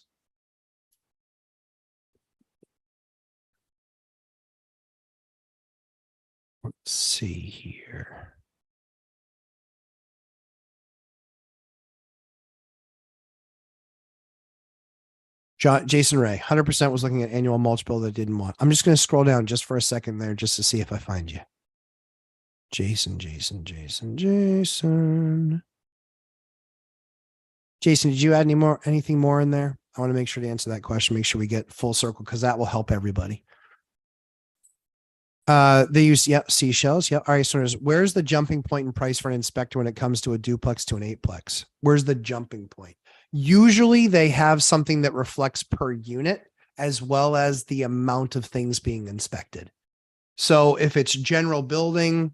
Let's see here. Jason Ray, 100% was looking at annual mulch bill that didn't want. I'm just going to scroll down just for a second there just to see if I find you. Jason. Jason, did you add anything more in there? I want to make sure to answer that question. Make sure we get full circle because that will help everybody. They use, seashells. All right. So where's the jumping point in price for an inspector when it comes to a duplex to an 8-plex? Where's the jumping point? Usually they have something that reflects per unit as well as the amount of things being inspected. So if it's general building,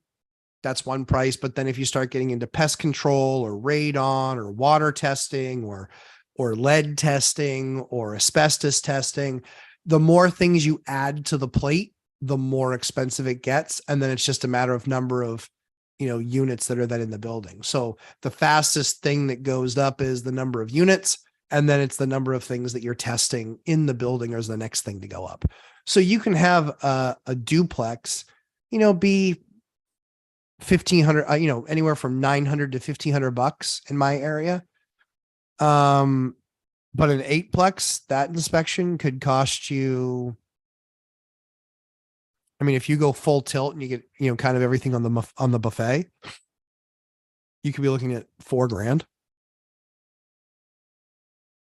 that's one price. But then if you start getting into pest control or radon or water testing or lead testing or asbestos testing, the more things you add to the plate, the more expensive it gets. And then it's just a matter of number of, units that are then in the building. So the fastest thing that goes up is the number of units. And then it's the number of things that you're testing in the building is the next thing to go up. So you can have a duplex, be 1,500, anywhere from 900 to 1,500 bucks in my area. But an 8-plex, that inspection could cost you, if you go full tilt and you get, kind of everything on the buffet, you could be looking at $4,000.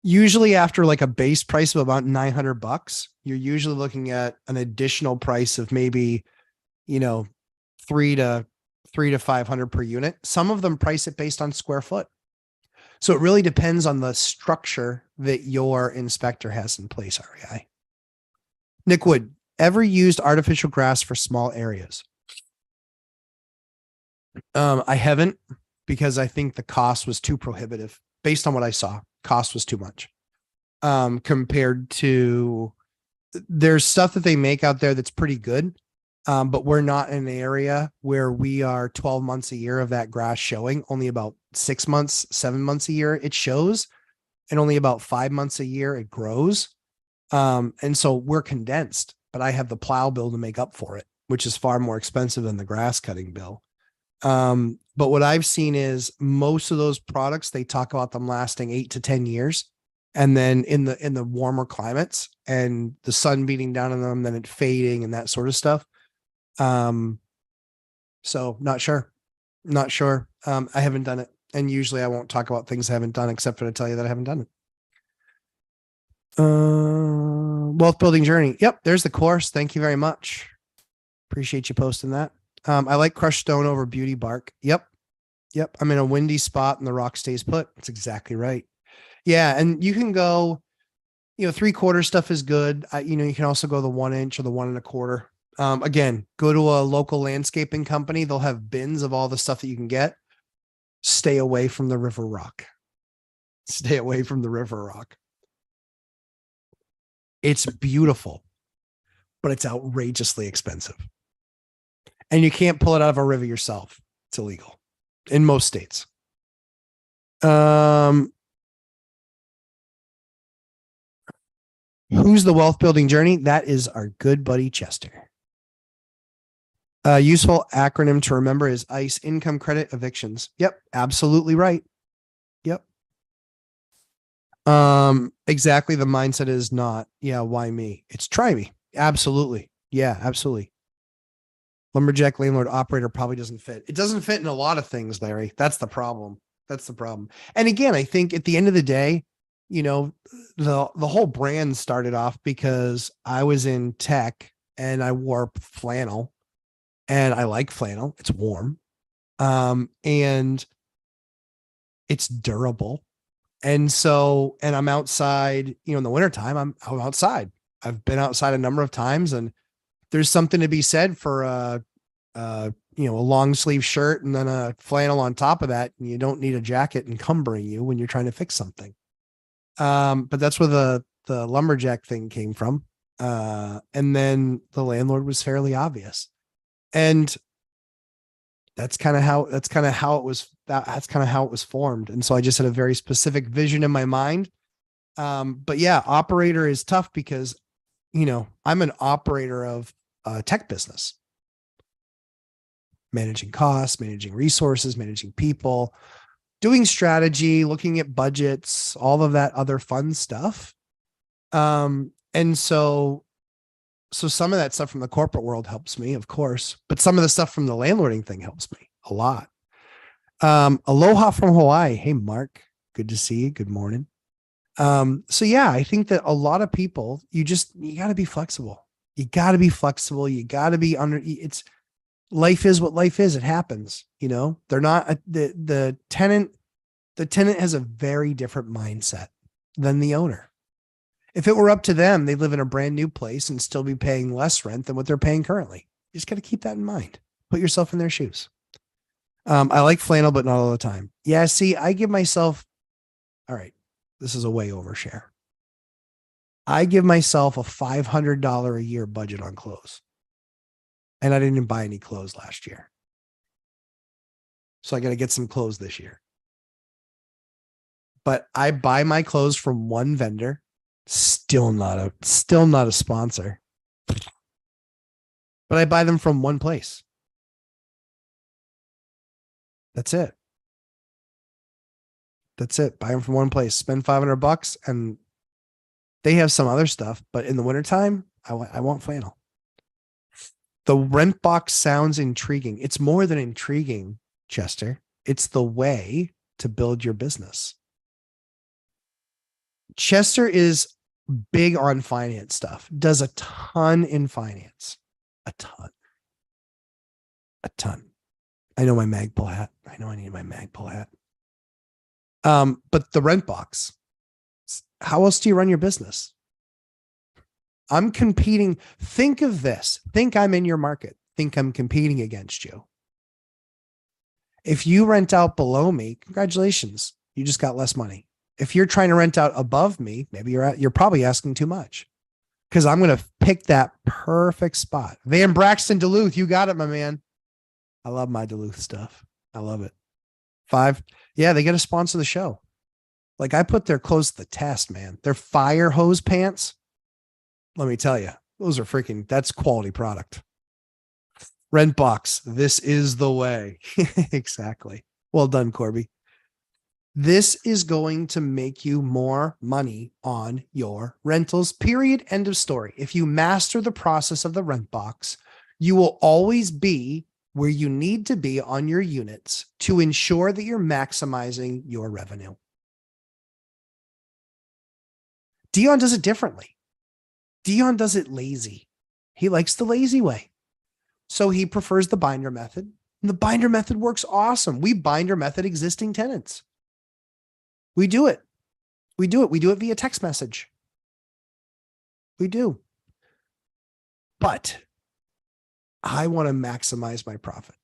Usually after like a base price of about 900 bucks, you're usually looking at an additional price of maybe, $3,000 to 300 to 500 per unit. Some of them price it based on square foot. So it really depends on the structure that your inspector has in place, REI. Nick Wood, ever used artificial grass for small areas? I haven't, because I think the cost was too prohibitive. Based on what I saw, cost was too much. Compared to, there's stuff that they make out there that's pretty good. But we're not in an area where we are 12 months a year of that grass showing. Only about 6 months, 7 months a year it shows, and only about 5 months a year it grows. And so we're condensed, but I have the plow bill to make up for it, which is far more expensive than the grass cutting bill. But what I've seen is most of those products, they talk about them lasting 8 to 10 years. And then in the warmer climates and the sun beating down on them, then it fading and that sort of stuff. So not sure. I haven't done it. And usually I won't talk about things I haven't done, except for to tell you that I haven't done it. Wealth building journey. Yep. There's the course. Thank you very much. Appreciate you posting that. I like crushed stone over beauty bark. Yep. I'm in a windy spot and the rock stays put. That's exactly right. Yeah. And you can go, 3/4 stuff is good. You can also go the 1 inch or the 1 1/4. Again, go to a local landscaping company. They'll have bins of all the stuff that you can get. Stay away from the river rock. It's beautiful, but it's outrageously expensive. And you can't pull it out of a river yourself. It's illegal in most states. Who's the wealth building journey? That is our good buddy Chester. Useful acronym to remember is ICE, income credit evictions. Yep, absolutely right. Yep. Exactly. The mindset is not, why me? It's try me. Absolutely. Yeah, absolutely. Lumberjack landlord operator probably doesn't fit. It doesn't fit in a lot of things, Larry. That's the problem. And again, I think at the end of the day, the whole brand started off because I was in tech and I wore flannel, and I like flannel. It's warm. And it's durable. And so, and I'm outside, in the wintertime, I'm outside. I've been outside a number of times, and there's something to be said for a long sleeve shirt and then a flannel on top of that. And you don't need a jacket encumbering you when you're trying to fix something. But that's where the lumberjack thing came from. And then the landlord was fairly obvious. And that's kind of how it was formed. And so I just had a very specific vision in my mind. But yeah, operator is tough because, I'm an operator of a tech business, managing costs, managing resources, managing people, doing strategy, looking at budgets, all of that other fun stuff. And so some of that stuff from the corporate world helps me, of course, but some of the stuff from the landlording thing helps me a lot. Aloha from Hawaii. Hey, Mark, good to see you. Good morning. So yeah, I think that a lot of people, you gotta be flexible. You gotta be life is what life is. It happens, they're not the tenant has a very different mindset than the owner. If it were up to them, they live in a brand new place and still be paying less rent than what they're paying currently. You just got to keep that in mind. Put yourself in their shoes. I like flannel, but not all the time. Yeah. See, I give myself, all right, this is a way overshare. I give myself a $500 a year budget on clothes. And I didn't buy any clothes last year. So I got to get some clothes this year. But I buy my clothes from one vendor. Still not a sponsor. But I buy them from one place. That's it. Buy them from one place. Spend $500 and they have some other stuff. But in the wintertime, I want flannel. The rent box sounds intriguing. It's more than intriguing, Chester. It's the way to build your business. Chester is big on finance stuff, does a ton in finance, a ton. I know my Magpul hat. I know I need my Magpul hat. But the rent box, how else do you run your business? I'm competing. Think of this. Think I'm in your market. Think I'm competing against you. If you rent out below me, congratulations. You just got less money. If you're trying to rent out above me, maybe you're probably asking too much, because I'm going to pick that perfect spot. Van Braxton, Duluth. You got it, my man. I love my Duluth stuff. I love it. 5. Yeah, they got to sponsor the show. Like, I put their clothes to the test, man. Their fire hose pants. Let me tell you, that's quality product. Rent box. This is the way. Exactly. Well done, Corby. This is going to make you more money on your rentals, period. End of story. If you master the process of the rent box, you will always be where you need to be on your units to ensure that you're maximizing your revenue. Dion does it differently. Dion does it lazy. He likes the lazy way. So he prefers the binder method. And the binder method works awesome. We binder method existing tenants. We do it. We do it via text message. We do. But I want to maximize my profit.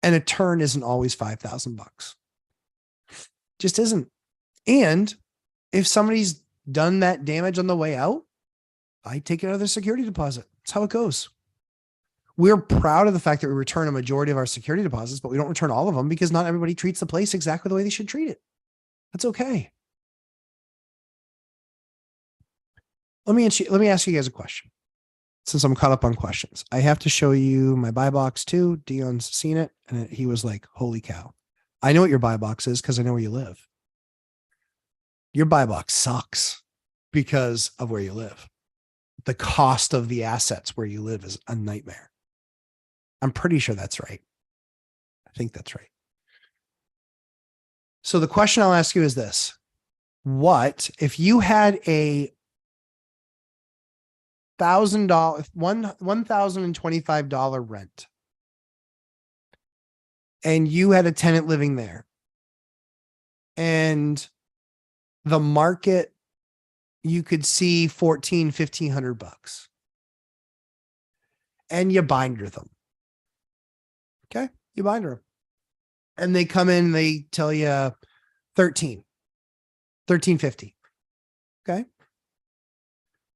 And a turn isn't always $5,000. Just isn't. And if somebody's done that damage on the way out, I take it out of their security deposit. That's how it goes. We're proud of the fact that we return a majority of our security deposits, but we don't return all of them because not everybody treats the place exactly the way they should treat it. That's okay. Let me ask you guys a question. Since I'm caught up on questions, I have to show you my buy box too. Dion's seen it, and he was like, holy cow. I know what your buy box is because I know where you live. Your buy box sucks because of where you live. The cost of the assets where you live is a nightmare. I'm pretty sure that's right. I think that's right. So the question I'll ask you is this. What if you had a $1,025 rent and you had a tenant living there, and the market, you could see $1,500 and you binder them. Okay. You binder them and they come in, they tell you 1350. Okay.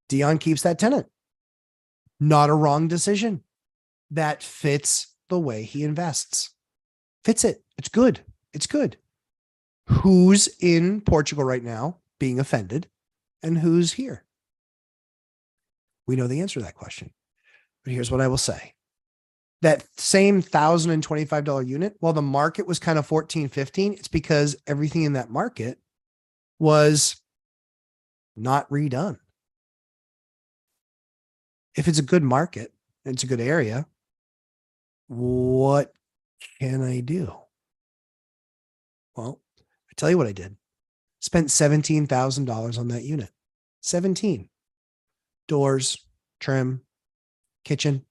Dion keeps that tenant. Not a wrong decision. That fits the way he invests. Fits it. It's good. It's good. Who's in Portugal right now being offended and who's here? We know the answer to that question. But here's what I will say. That same $1,025 unit, while the market was kind of 14, 15, it's because everything in that market was not redone. If it's a good market, and it's a good area, what can I do? Well, I tell you what I did. Spent $17,000 on that unit. 17. Doors, trim, kitchen.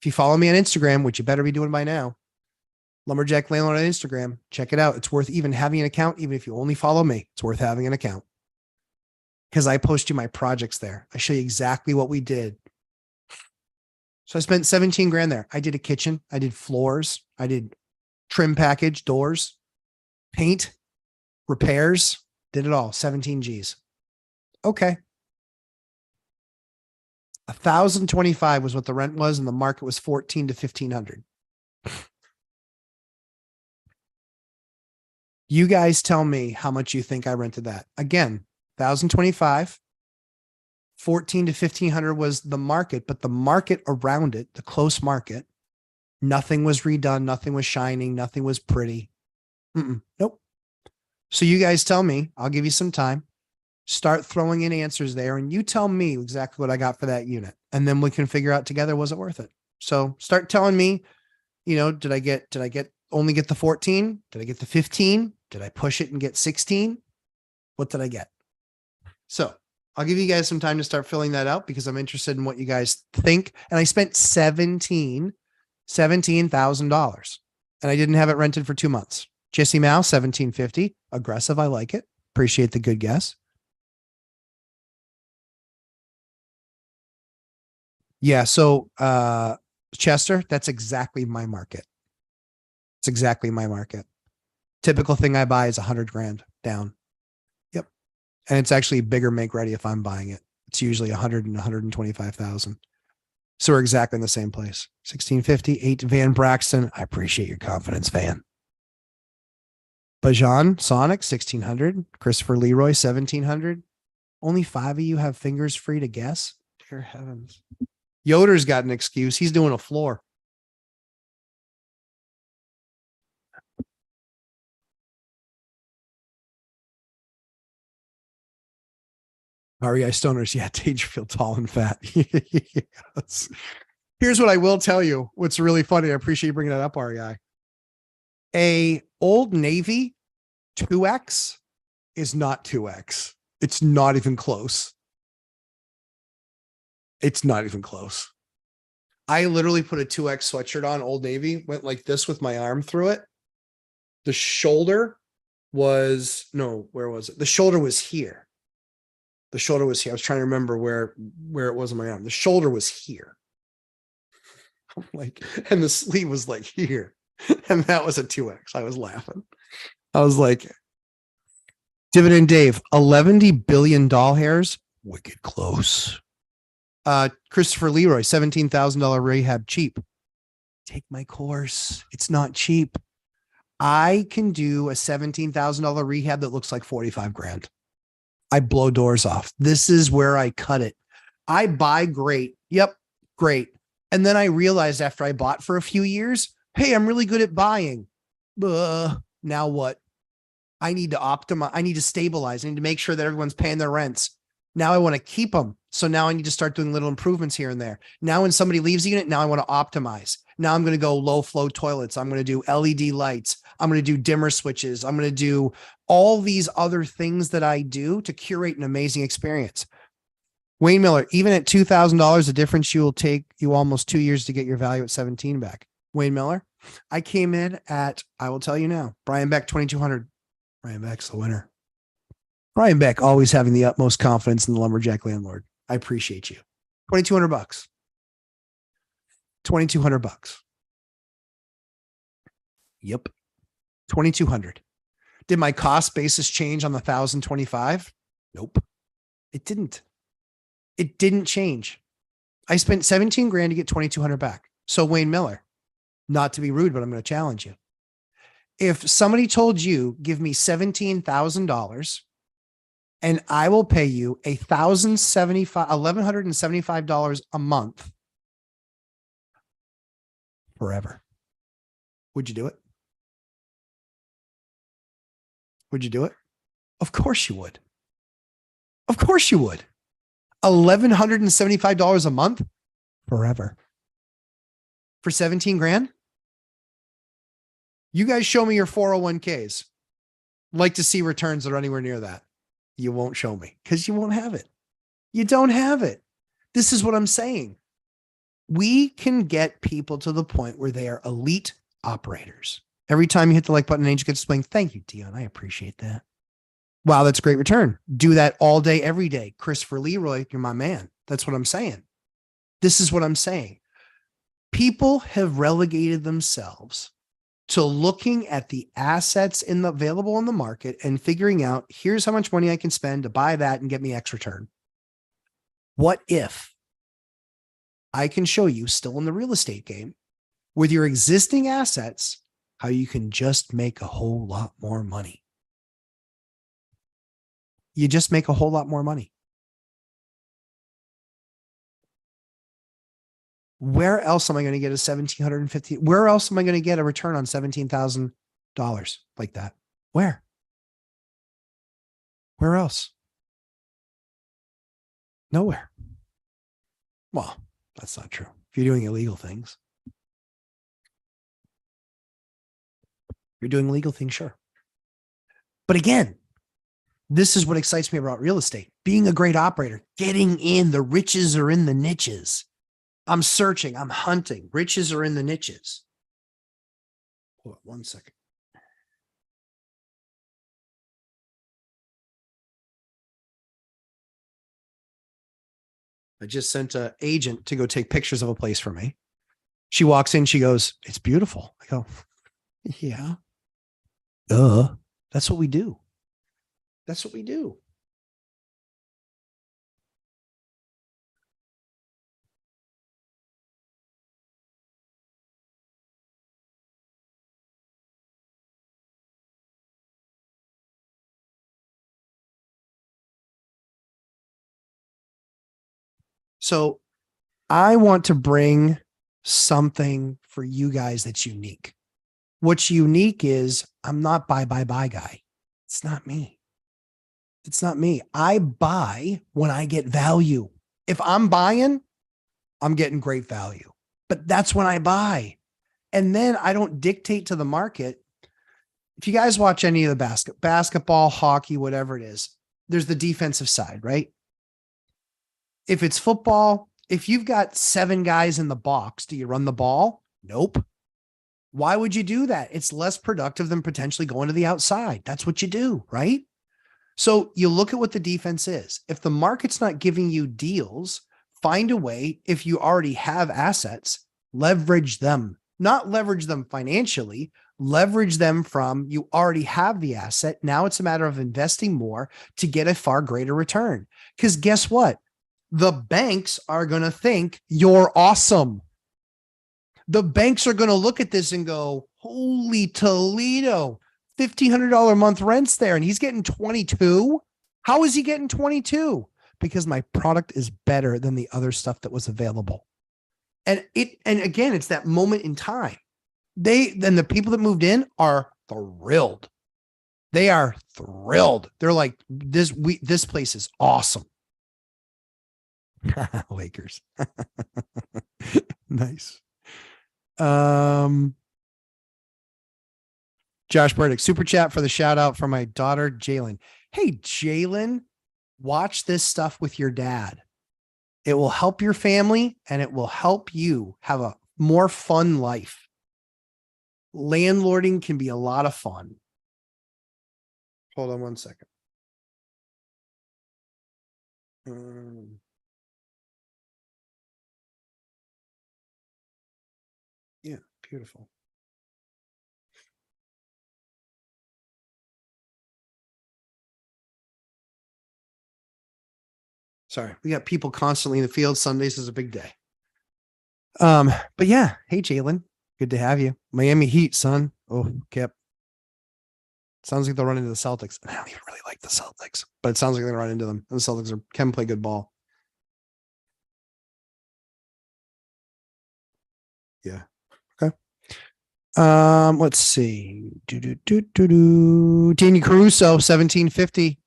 If you follow me on Instagram, which you better be doing by now, Lumberjack Landlord on Instagram, check it out. It's worth even having an account. Even if you only follow me, it's worth having an account. Because I post you my projects there. I show you exactly what we did. So I spent 17 grand there. I did a kitchen. I did floors. I did trim package, doors, paint, repairs, did it all. 17 G's. Okay. 1,025 was what the rent was, and the market was 14 to 1,500. You guys tell me how much you think I rented that. Again, 1,025, 14 to 1,500 was the market, but the market around it, the close market, nothing was redone. Nothing was shining. Nothing was pretty. Nope. So you guys tell me, I'll give you some time. Start throwing in answers there and you tell me exactly what I got for that unit. And then we can figure out together, was it worth it? So start telling me, did I only get the 14? Did I get the 15? Did I push it and get 16? What did I get? So I'll give you guys some time to start filling that out because I'm interested in what you guys think. And I spent 17 $17,000. And I didn't have it rented for 2 months. Jesse Mao, 1750. Aggressive. I like it. Appreciate the good guess. Yeah. So, Chester, that's exactly my market. It's exactly my market. Typical thing I buy is 100 grand down. Yep. And it's actually bigger make ready if I'm buying it. It's usually 100 and 125,000. So we're exactly in the same place. 1650, 8 Van Braxton. I appreciate your confidence, Van. Bajan, Sonic, 1600. Christopher Leroy, 1700. Only 5 of you have fingers free to guess. Dear heavens. Yoder's got an excuse. He's doing a floor. REI Stoners. Yeah, Dangerfield, tall and fat. Yes. Here's what I will tell you. What's really funny. I appreciate you bringing that up, REI. A Old Navy 2X is not 2X. It's not even close. It's not even close. I literally put a 2X sweatshirt on, Old Navy, went like this with my arm through it. The shoulder was, no, where was it? The shoulder was here. The shoulder was here. I was trying to remember where it was on my arm. The shoulder was here. Like, and the sleeve was like here. And that was a 2X. I was laughing. I was like, Dividend Dave, 11 billion doll hairs. Wicked close. Christopher Leroy, $17,000 rehab cheap. Take my course. It's not cheap. I can do a $17,000 rehab that looks like 45 grand. I blow doors off. This is where I cut it. I buy great. Yep. Great. And then I realized after I bought for a few years, hey, I'm really good at buying. Now what? I need to optimize. I need to stabilize. I need to make sure that everyone's paying their rents. Now I want to keep them. So now I need to start doing little improvements here and there. Now when somebody leaves the unit, now I want to optimize. Now I'm going to go low flow toilets. I'm going to do LED lights. I'm going to do dimmer switches. I'm going to do all these other things that I do to curate an amazing experience. Wayne Miller, even at $2,000, the difference you will take you almost 2 years to get your value at 17 back. Wayne Miller, I came in at, I will tell you now, Brian Beck, 2,200. Brian Beck's the winner. Brian Beck always having the utmost confidence in the Lumberjack Landlord. I appreciate you. $2,200. $2,200. Yep. 2,200. Did my cost basis change on the 1,025? Nope. It didn't. It didn't change. I spent 17 grand to get 2,200 back. So Wayne Miller, not to be rude, but I'm going to challenge you. If somebody told you, give me $17,000 and I will pay you $1,175 a month forever, would you do it? Would you do it? Of course you would. Of course you would. $1,175 a month forever for 17 grand. You guys show me your 401ks. Like to see returns that are anywhere near that. You won't show me because you won't have it. You don't have it. This is what I'm saying. We can get people to the point where they are elite operators. Every time you hit the like button, Angel gets explained. Thank you, Dion. I appreciate that. Wow, that's a great return. Do that all day, every day. Christopher Leroy, you're my man. That's what I'm saying. This is what I'm saying. People have relegated themselves to looking at the assets available in the market and figuring out, here's how much money I can spend to buy that and get me X return. What if I can show you, still in the real estate game, with your existing assets, how you can just make a whole lot more money? You just make a whole lot more money. Where else am I going to get a $1,750? Where else am I going to get a return on $17,000 like that? Where? Where else? Nowhere. Well, that's not true. If you're doing illegal things, you're doing illegal things, sure. But again, this is what excites me about real estate. Being a great operator, getting in, the riches are in the niches. I'm searching. I'm hunting. Riches are in the niches. Hold on 1 second. I just sent an agent to go take pictures of a place for me. She walks in. She goes, "It's beautiful." I go, "Yeah. That's what we do. That's what we do." So I want to bring something for you guys that's unique. What's unique is I'm not buy guy. It's not me. It's not me. I buy when I get value. If I'm buying, I'm getting great value, but that's when I buy. And then I don't dictate to the market. If you guys watch any of the basketball, hockey, whatever it is, there's the defensive side, right? If it's football, if you've got 7 guys in the box, do you run the ball? Nope. Why would you do that? It's less productive than potentially going to the outside. That's what you do, right? So you look at what the defense is. If the market's not giving you deals, find a way, if you already have assets, leverage them, not leverage them financially, leverage them from you already have the asset. Now it's a matter of investing more to get a far greater return. Because guess what? The banks are going to think you're awesome. The banks are going to look at this and go, "Holy Toledo, $1,500 a month rents there. And he's getting 22. How is he getting 22? Because my product is better than the other stuff that was available." And again, it's that moment in time. Then the people that moved in are thrilled. They are thrilled. They're like, this place is awesome. Lakers. Nice. Josh Burdick, super chat for the shout out for my daughter, Jalen. Hey, Jalen, watch this stuff with your dad. It will help your family and it will help you have a more fun life. Landlording can be a lot of fun. Hold on 1 second. Yeah, beautiful. Sorry, we got people constantly in the field. Sundays is a big day. But yeah, hey Jalen, good to have you. Miami Heat, son. Oh, Kip. Sounds like they'll run into the Celtics. I don't even really like the Celtics, but it sounds like they're gonna run into them. And the Celtics can play good ball. Yeah. Okay. Let's see. Daniel Caruso, 1750.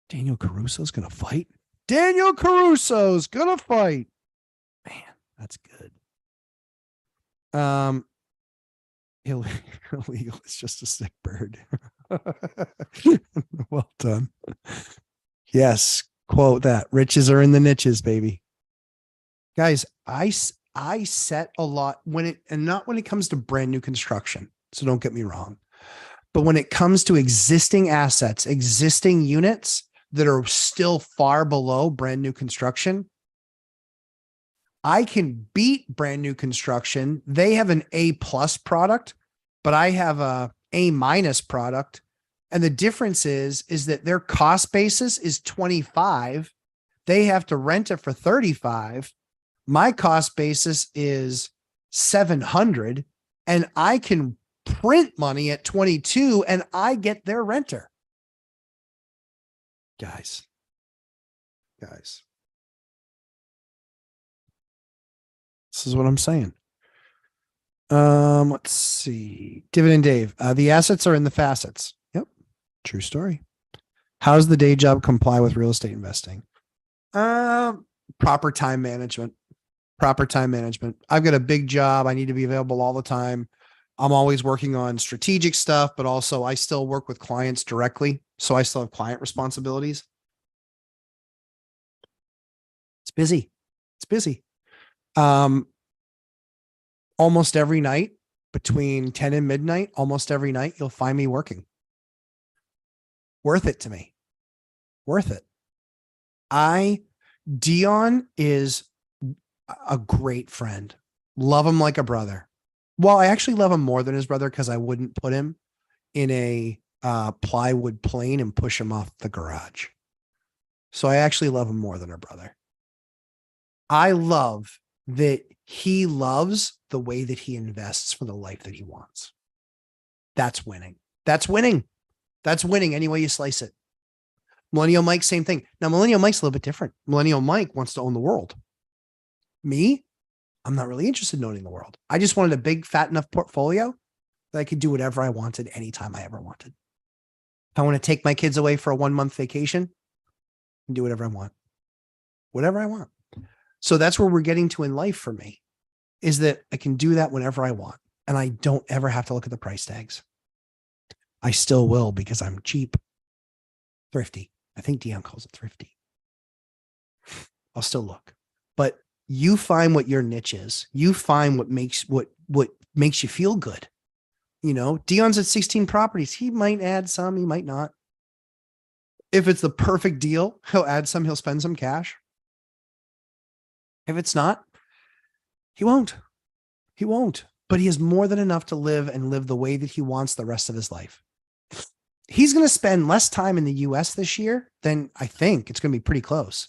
Daniel Caruso's gonna fight. Daniel Caruso's gonna fight. Man, that's good. Illegal is just a sick bird. Well done. Yes, quote that. Riches are in the niches, baby. Guys, I set a lot not when it comes to brand new construction. So don't get me wrong. But when it comes to existing assets, existing units that are still far below brand new construction, I can beat brand new construction. They have an A+ product, but I have a A- product. And the difference is that their cost basis is 25. They have to rent it for 35. My cost basis is 700 and I can print money at 22 and I get their renter. Guys. This is what I'm saying. Let's see. Dividend Dave. The assets are in the facets. Yep. True story. How's the day job comply with real estate investing? Proper time management. I've got a big job. I need to be available all the time. I'm always working on strategic stuff, but also I still work with clients directly. So I still have client responsibilities. busy. It's busy. Almost every night between 10 and midnight, almost every night, you'll find me working. Worth it to me. Worth it. Dion is a great friend. Love him like a brother. Well, I actually love him more than his brother because I wouldn't put him in a plywood plane and push him off the garage. So I actually love him more than a brother. I love that he loves the way that he invests for the life that he wants. That's winning. That's winning. That's winning any way you slice it. Millennial Mike, same thing. Now, Millennial Mike's a little bit different. Millennial Mike wants to own the world. Me, I'm not really interested in owning the world. I just wanted a big, fat enough portfolio that I could do whatever I wanted anytime I ever wanted. If I want to take my kids away for a 1-month vacation, I can do whatever I want. Whatever I want. So that's where we're getting to in life for me, is that I can do that whenever I want. And I don't ever have to look at the price tags. I still will because I'm cheap. Thrifty. I think Dion calls it thrifty. I'll still look. But you find what your niche is. You find what makes you feel good. You know, Dion's at 16 properties. He might add some, he might not. If it's the perfect deal, he'll add some, he'll spend some cash. If it's not, he won't. He won't. But he has more than enough to live and live the way that he wants the rest of his life. He's going to spend less time in the US this year than I think. It's going to be pretty close.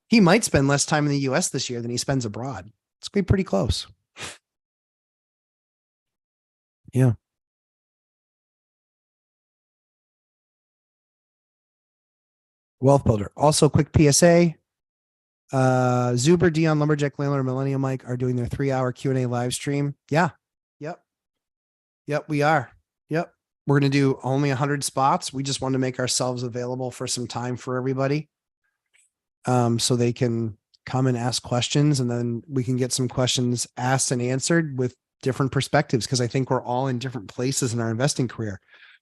He might spend less time in the US this year than he spends abroad. It's going to be pretty close. Yeah. Wealth Builder. Also, quick PSA. Zuber, Dion, Lumberjack, Landlord, Millennial Mike are doing their 3-hour Q&A live stream. Yeah. Yep, we are. Yep. We're going to do only 100 spots. We just want to make ourselves available for some time for everybody. So they can come and ask questions, and then we can get some questions asked and answered with different perspectives. Cause I think we're all in different places in our investing career.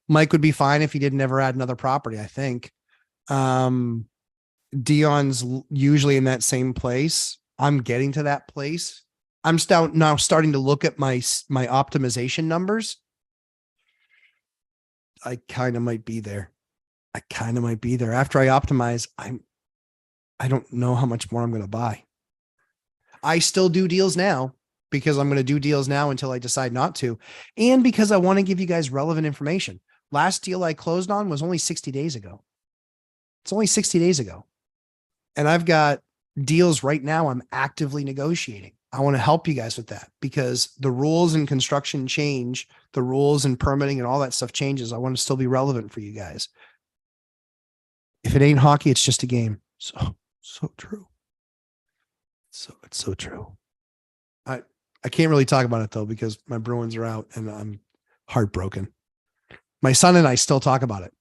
Mike would be fine if he didn't ever add another property, I think. Dion's usually in that same place. I'm getting to that place. I'm now starting to look at my optimization numbers. I kind of might be there. After I optimize, I don't know how much more I'm going to buy. I still do deals now because I'm going to do deals now until I decide not to. And because I want to give you guys relevant information. Last deal I closed on was only 60 days ago. It's only 60 days ago. And I've got deals right now I'm actively negotiating. I want to help you guys with that because the rules in construction change, the rules and permitting and all that stuff changes. I want to still be relevant for you guys. If it ain't hockey, it's just a game. So true. It's so true. I can't really talk about it though, because my Bruins are out and I'm heartbroken. My son and I still talk about it.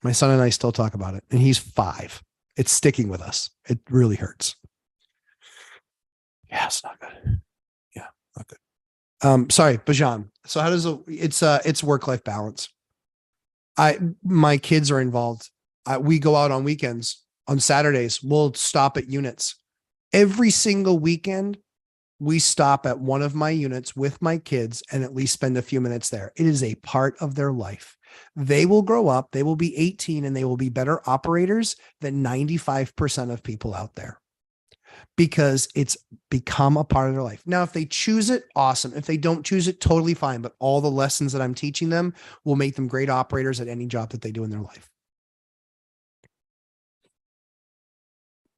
And he's 5. It's sticking with us. It really hurts. Yeah, it's not good. Yeah, not good. Sorry, Bajan. So how does it's work-life balance. My kids are involved. We go out on weekends. On Saturdays, we'll stop at units. Every single weekend, we stop at one of my units with my kids and at least spend a few minutes there. It is a part of their life. They will grow up, they will be 18, and they will be better operators than 95% of people out there because it's become a part of their life. Now, if they choose it, awesome. If they don't choose it, totally fine. But all the lessons that I'm teaching them will make them great operators at any job that they do in their life.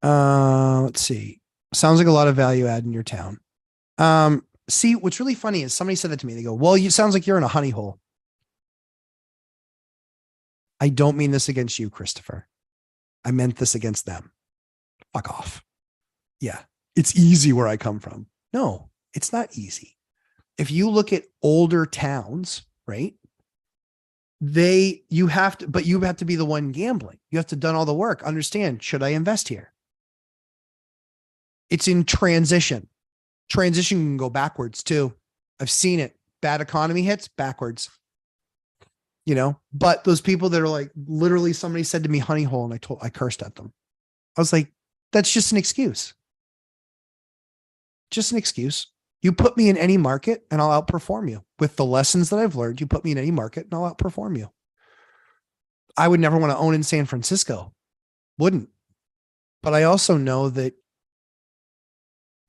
Let's see. Sounds like a lot of value add in your town. See, what's really funny is somebody said that to me. They go, well, you sounds like you're in a honey hole. I don't mean this against you, Christopher. I meant this against them. Fuck off. Yeah. It's easy where I come from. No, it's not easy. If you look at older towns, right? You have to be the one gambling. You have to done all the work. Understand, should I invest here? It's in transition. Transition can go backwards too. I've seen it. Bad economy hits backwards. But those people that are like, literally somebody said to me honey hole and I cursed at them. I was like, That's just an excuse. Just an excuse. You put me in any market and I'll outperform you. With the lessons that I've learned, you put me in any market and I'll outperform you. I would never want to own in San Francisco. Wouldn't. But I also know that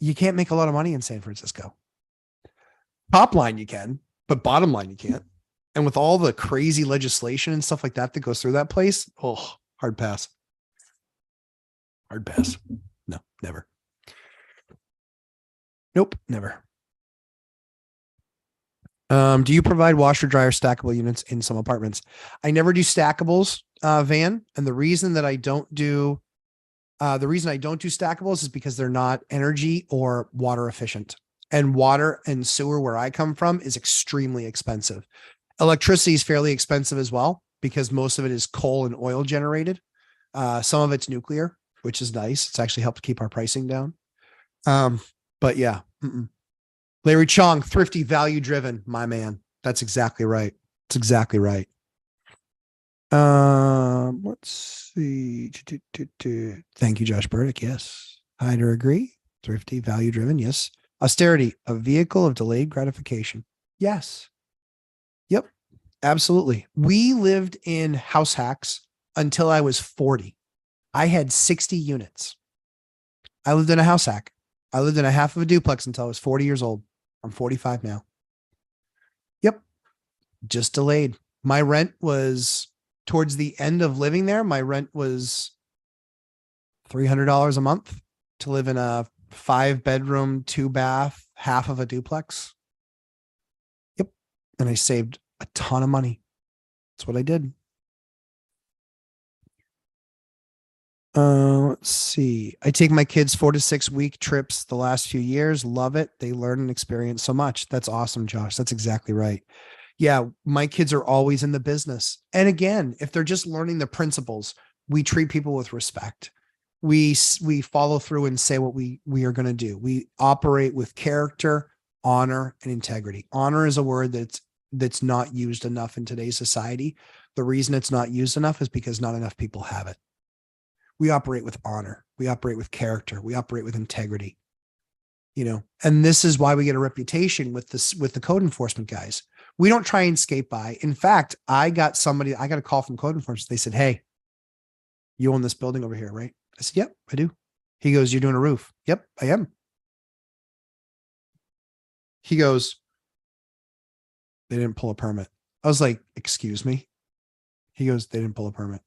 you can't make a lot of money in San Francisco. Top line you can, but bottom line you can't. And with all the crazy legislation and stuff like that that goes through that place, oh, hard pass. Hard pass. No, never. Nope, never. Do you provide washer dryer stackable units in some apartments? I never do stackables, Van. And the reason I don't do stackables is because they're not energy or water efficient. And water and sewer where I come from is extremely expensive. Electricity is fairly expensive as well because most of it is coal and oil generated. Some of it's nuclear, which is nice. It's actually helped keep our pricing down. But yeah. Larry Chong, thrifty, value driven, my man. That's exactly right. That's exactly right. Let's see. Thank you, Josh Burdick. Yes. Hyder agree. Thrifty, value driven. Yes. Austerity, a vehicle of delayed gratification. Yes. Yep. Absolutely. We lived in house hacks until I was 40. I had 60 units. I lived in a house hack. I lived in a half of a duplex until I was 40 years old. I'm 45 now. Yep. Just delayed. My rent was towards the end of living there. My rent was $300 a month to live in a 5-bedroom, 2-bath, half of a duplex. Yep. And I saved a ton of money. That's what I did. Let's see. I take my kids 4 to 6 week trips the last few years. Love it. They learn and experience so much. That's awesome, Josh. That's exactly right. Yeah. My kids are always in the business. And again, if they're just learning the principles, we treat people with respect. We follow through and say what we are going to do. We operate with character, honor, and integrity. Honor is a word that's not used enough in today's society. The reason it's not used enough is because not enough people have it. We operate with honor. We operate with character. We operate with integrity, and this is why we get a reputation with the code enforcement guys. We don't try and skate by. In fact, I got a call from code enforcement. They said, "Hey, you own this building over here, right?" I said, "Yep, I do." He goes, "You're doing a roof?" "Yep, I am." He goes, "They didn't pull a permit." I was like, "Excuse me?" He goes, "They didn't pull a permit."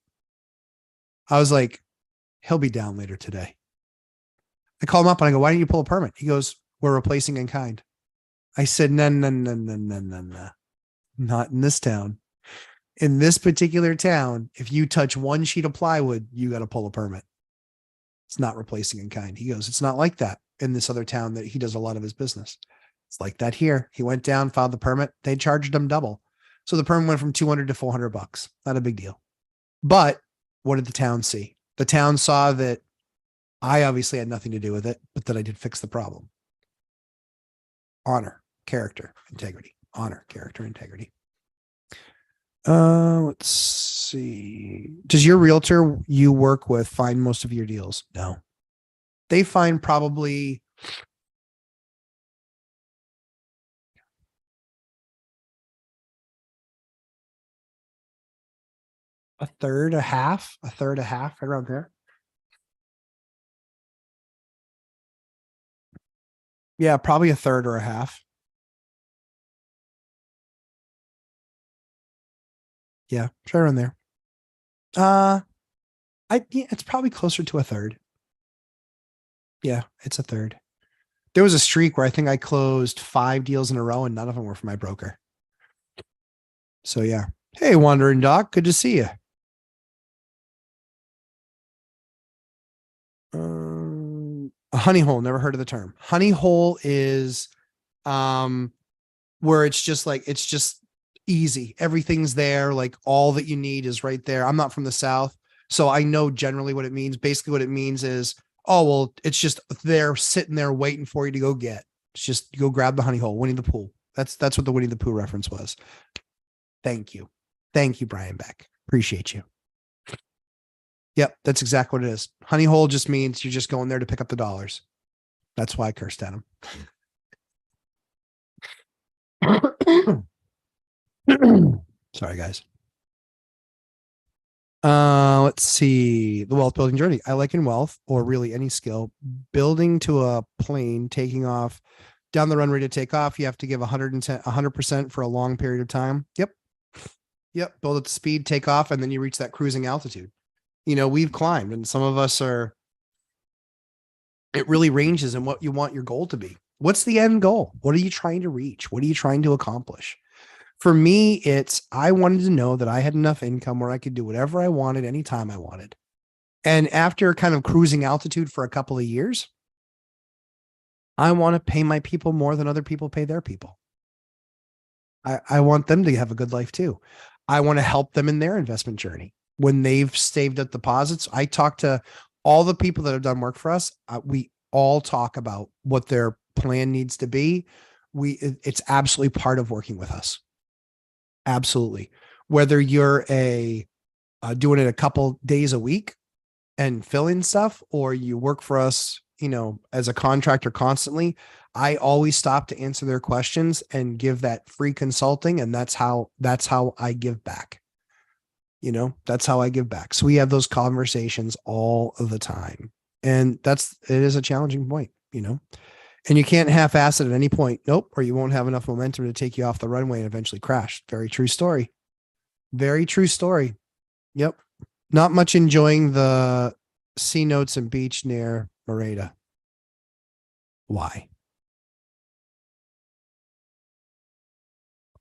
I was like, "He'll be down later today." I call him up and I go, "Why didn't you pull a permit?" He goes, "We're replacing in kind." I said, No. Not in this town. In this particular town, if you touch one sheet of plywood, you got to pull a permit. It's not replacing in kind. He goes, "It's not like that in this other town that he does a lot of his business. It's like that here." He went down, filed the permit. They charged him double. So the permit went from $200 to $400. Not a big deal. But what did the town see? The town saw that I obviously had nothing to do with it, but that I did fix the problem. Honor, character, integrity. Honor, character, integrity. Let's see. Does your realtor you work with find most of your deals? No. They find probably a third, a half, right around there. Yeah, probably a third or a half. Yeah, right around there. It's probably closer to a third. Yeah, it's a third. There was a streak where I think I closed 5 deals in a row and none of them were for my broker. So yeah. Hey, Wandering Doc, good to see you. A honey hole, never heard of the term. Honey hole is where it's just easy. Everything's there. Like all that you need is right there. I'm not from the South, so I know generally what it means. Basically what it means is, oh, well, it's just there sitting there waiting for you to go get. It's just go grab the honey hole, Winnie the Pooh. That's what the Winnie the Pooh reference was. Thank you. Thank you, Brian Beck. Appreciate you. Yep. That's exactly what it is. Honey hole just means you're just going there to pick up the dollars. That's why I cursed at him. Sorry, guys. Let's see. The wealth building journey. I like in wealth, or really any skill, building to a plane, taking off down the runway to take off. You have to give 100% for a long period of time. Yep. Yep. Build at the speed, take off, and then you reach that cruising altitude. We've climbed, and some of us are, it really ranges in what you want your goal to be. What's the end goal? What are you trying to reach? What are you trying to accomplish? For me, it's I wanted to know that I had enough income where I could do whatever I wanted anytime I wanted. And after kind of cruising altitude for a couple of years, I want to pay my people more than other people pay their people. I want them to have a good life too. I want to help them in their investment journey. When they've saved up deposits, I talk to all the people that have done work for us. We all talk about what their plan needs to be. It's absolutely part of working with us. Absolutely. Whether you're doing it a couple days a week and filling stuff, or you work for us, as a contractor constantly, I always stop to answer their questions and give that free consulting. And that's how I give back. That's how I give back. So we have those conversations all of the time. And it is a challenging point, and you can't half-ass it at any point. Nope. Or you won't have enough momentum to take you off the runway and eventually crash. Very true story. Very true story. Yep. Not much enjoying the sea notes and beach near Merida. Why?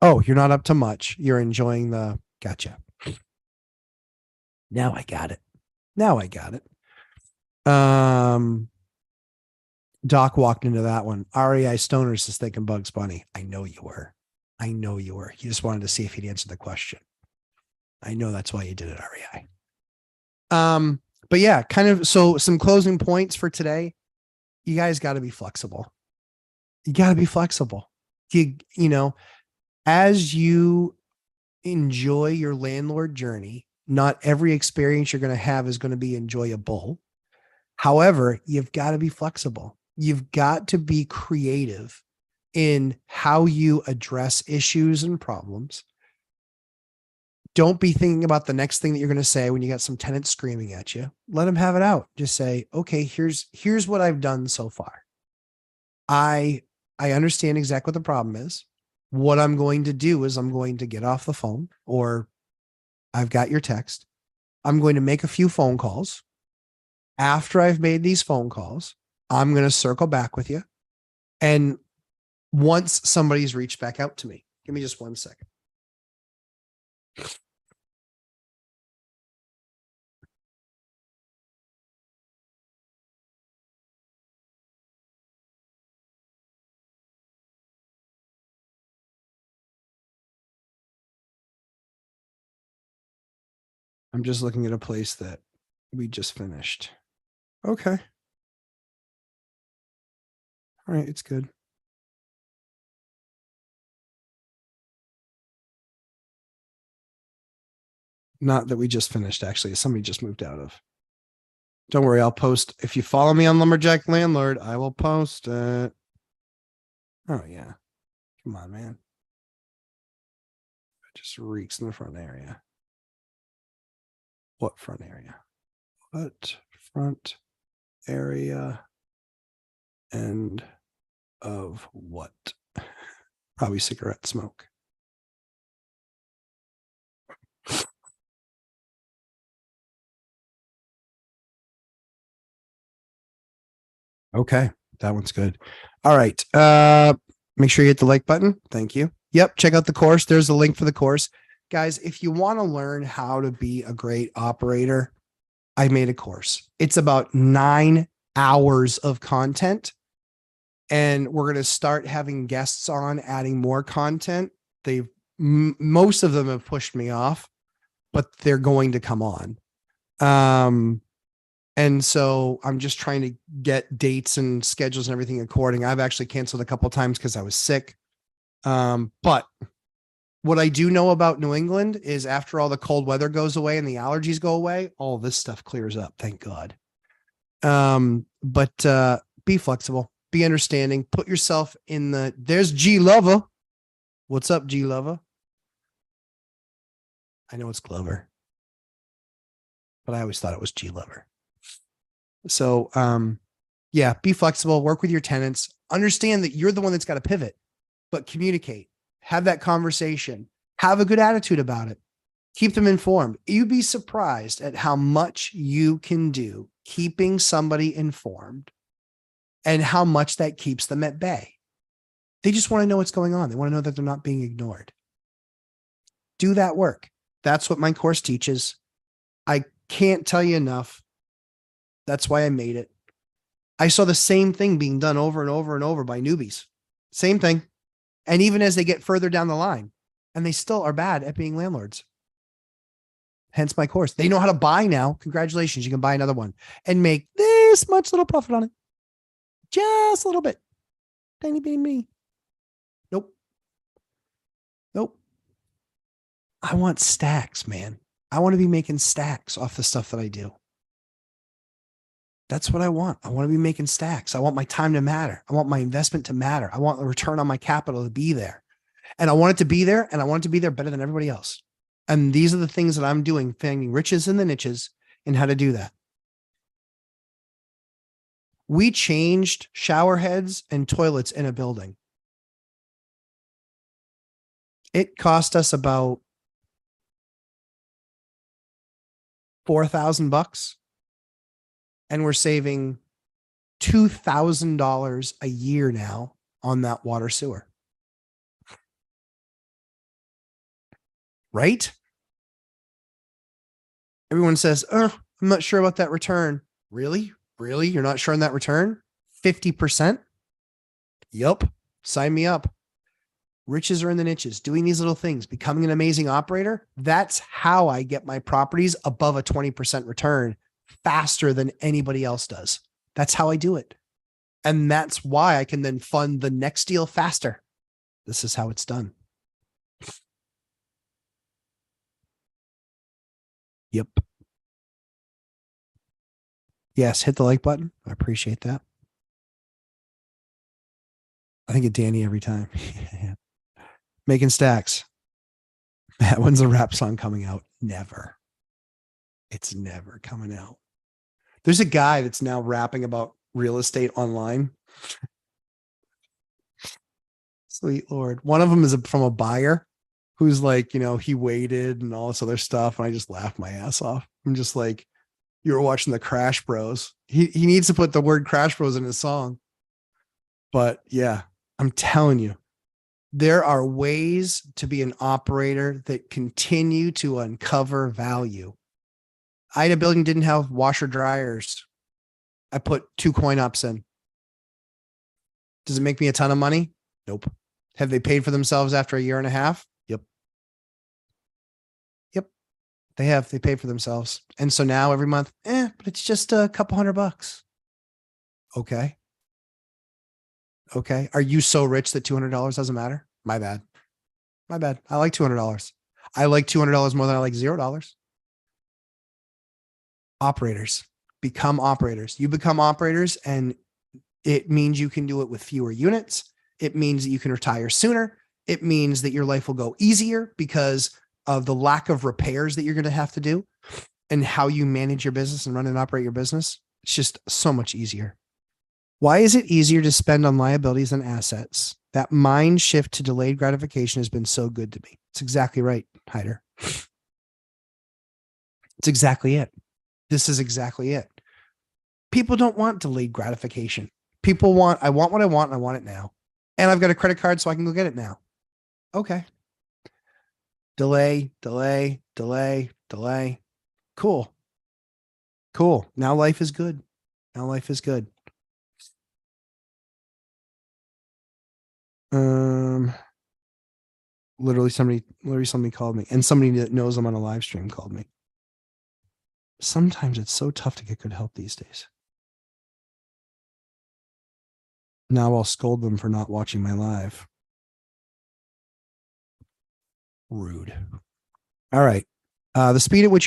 Oh, you're not up to much. You're enjoying gotcha. Now I got it. Doc walked into that one. REI Stoners is thinking Bugs Bunny. I know you were. He just wanted to see if he'd answer the question. I know that's why you did it, REI. But yeah, kind of. So some closing points for today. You guys got to be flexible. As you enjoy your landlord journey, not every experience you're going to have is going to be enjoyable. However, you've got to be flexible. You've got to be creative in how you address issues and problems. Don't be thinking about the next thing that you're going to say when you got some tenants screaming at you. Let them have it out. Just say, okay, here's what I've done so far. I understand exactly what the problem is. What I'm going to do is I'm going to get off the phone, or I've got your text. I'm going to make a few phone calls. After I've made these phone calls, I'm going to circle back with you. And once somebody's reached back out to me, give me just 1 second. I'm just looking at a place that we just finished. Okay. All right. It's good. Not that we just finished, actually. Somebody just moved out of. Don't worry. I'll post. If you follow me on Lumberjack Landlord, I will post it. Oh, yeah. Come on, man. It just reeks in the front area. What front area? What front area? And of what? Probably cigarette smoke. Okay, that one's good. All right. Make sure you hit the like button. Thank you. Yep, check out the course. There's a link for the course. Guys, if you want to learn how to be a great operator, I made a course. It's about 9 hours of content. And we're going to start having guests on, adding more content. Most of them have pushed me off, but they're going to come on. And so I'm just trying to get dates and schedules and everything according. I've actually canceled a couple of times because I was sick. But What I do know about New England is after all the cold weather goes away and the allergies go away, all this stuff clears up. Thank God. But be flexible, be understanding, put yourself in there's G Lover. What's up, G Lover? I know it's Glover, but I always thought it was G Lover. So, yeah, be flexible, work with your tenants, understand that you're the one that's got to pivot, but communicate, have that conversation, have a good attitude about it, keep them informed. You'd be surprised at how much you can do keeping somebody informed and how much that keeps them at bay. They just want to know what's going on. They want to know that they're not being ignored. Do that work. That's what my course teaches. I can't tell you enough. That's why I made it. I saw the same thing being done over and over and over by newbies. Same thing. And even as they get further down the line, and they still are bad at being landlords. Hence my course. They know how to buy now. Congratulations. You can buy another one and make this much little profit on it. Just a little bit. Tiny bitty me. Nope. Nope. I want stacks, man. I want to be making stacks off the stuff that I do. That's what I want. I want to be making stacks. I want my time to matter. I want my investment to matter. I want the return on my capital to be there. And I want it to be there, and I want it to be there better than everybody else. And these are the things that I'm doing, finding riches in the niches and how to do that. We changed shower heads and toilets in a building. It cost us about $4,000, and we're saving $2,000 a year now on that water sewer. Right? Everyone says, I'm not sure about that return. Really? Really? You're not sure on that return? 50%? Yup. Sign me up. Riches are in the niches, doing these little things, becoming an amazing operator. That's how I get my properties above a 20% return faster than anybody else does. That's how I do it. And that's why I can then fund the next deal faster. This is how it's done. Yep. Yes, hit the like button. I appreciate that. I think of Danny every time. Making stacks. When's the rap song coming out? Never. It's never coming out. There's a guy that's now rapping about real estate online. Sweet Lord. One of them is from a buyer who's like, he waited and all this other stuff. And I just laughed my ass off. I'm just like, you were watching the Crash Bros. He needs to put the word Crash Bros in his song. But yeah, I'm telling you, there are ways to be an operator that continue to uncover value. I had a building didn't have washer dryers. I put 2 coin ops in. Does it make me a ton of money? Nope. Have they paid for themselves after a year and a half? Yep. Yep. They have. They paid for themselves. And so now every month, but it's just a couple $100. Okay. Okay. Are you so rich that $200 doesn't matter? My bad. My bad. I like $200. I like $200 more than I like $0. Operators. Become operators. You become operators, and it means you can do it with fewer units. It means that you can retire sooner. It means that your life will go easier because of the lack of repairs that you're going to have to do and how you manage your business and run and operate your business. It's just so much easier. Why is it easier to spend on liabilities than assets? That mind shift to delayed gratification has been so good to me. It's exactly right, Hyder. It's exactly it. This is exactly it. People don't want delayed gratification. People want, I want what I want and I want it now. And I've got a credit card so I can go get it now. Okay. Delay, delay, delay, delay. Cool. Cool. Now life is good. Now life is good. Literally somebody called me, and somebody that knows I'm on a live stream called me. Sometimes it's so tough to get good help these days. Now I'll scold them for not watching my live. Rude. All right. The speed at which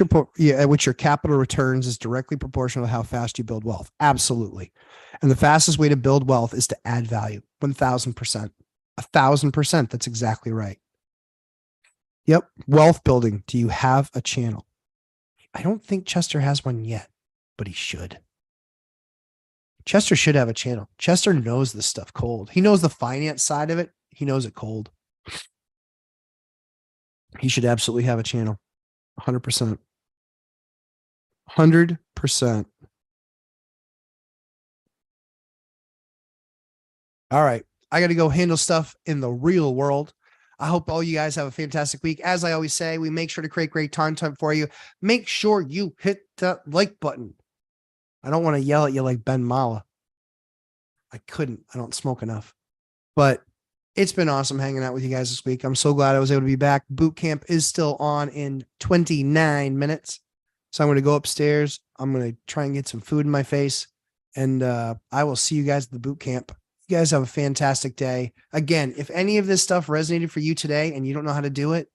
your capital returns is directly proportional to how fast you build wealth. Absolutely. And the fastest way to build wealth is to add value. 1000%. 1000%. That's exactly right. Yep. Wealth building. Do you have a channel? I don't think Chester has one yet, but he should. Chester should have a channel. Chester knows this stuff cold. He knows the finance side of it. He knows it cold. He should absolutely have a channel. 100%. 100%. All right. I got to go handle stuff in the real world. I hope all you guys have a fantastic week. As I always say, we make sure to create great content for you. Make sure you hit the like button. I don't want to yell at you like Ben Mala. I couldn't. I don't smoke enough. But it's been awesome hanging out with you guys this week. I'm so glad I was able to be back. Boot camp is still on in 29 minutes. So I'm going to go upstairs. I'm going to try and get some food in my face. And I will see you guys at the boot camp. You guys have a fantastic day. Again, if any of this stuff resonated for you today and you don't know how to do it,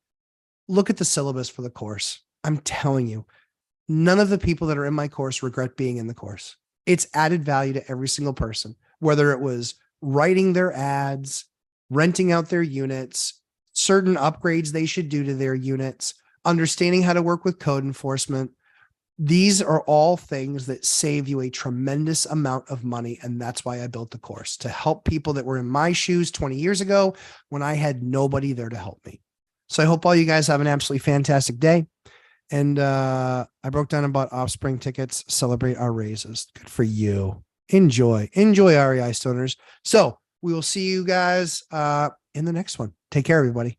look at the syllabus for the course. I'm telling you, none of the people that are in my course regret being in the course. It's added value to every single person, whether it was writing their ads, renting out their units, certain upgrades they should do to their units, understanding how to work with code enforcement. These are all things that save you a tremendous amount of money. And that's why I built the course, to help people that were in my shoes 20 years ago when I had nobody there to help me. So I hope all you guys have an absolutely fantastic day. And I broke down and bought Offspring tickets. Celebrate our raises. Good for you. Enjoy REI stoners. So we will see you guys in the next one. Take care, everybody.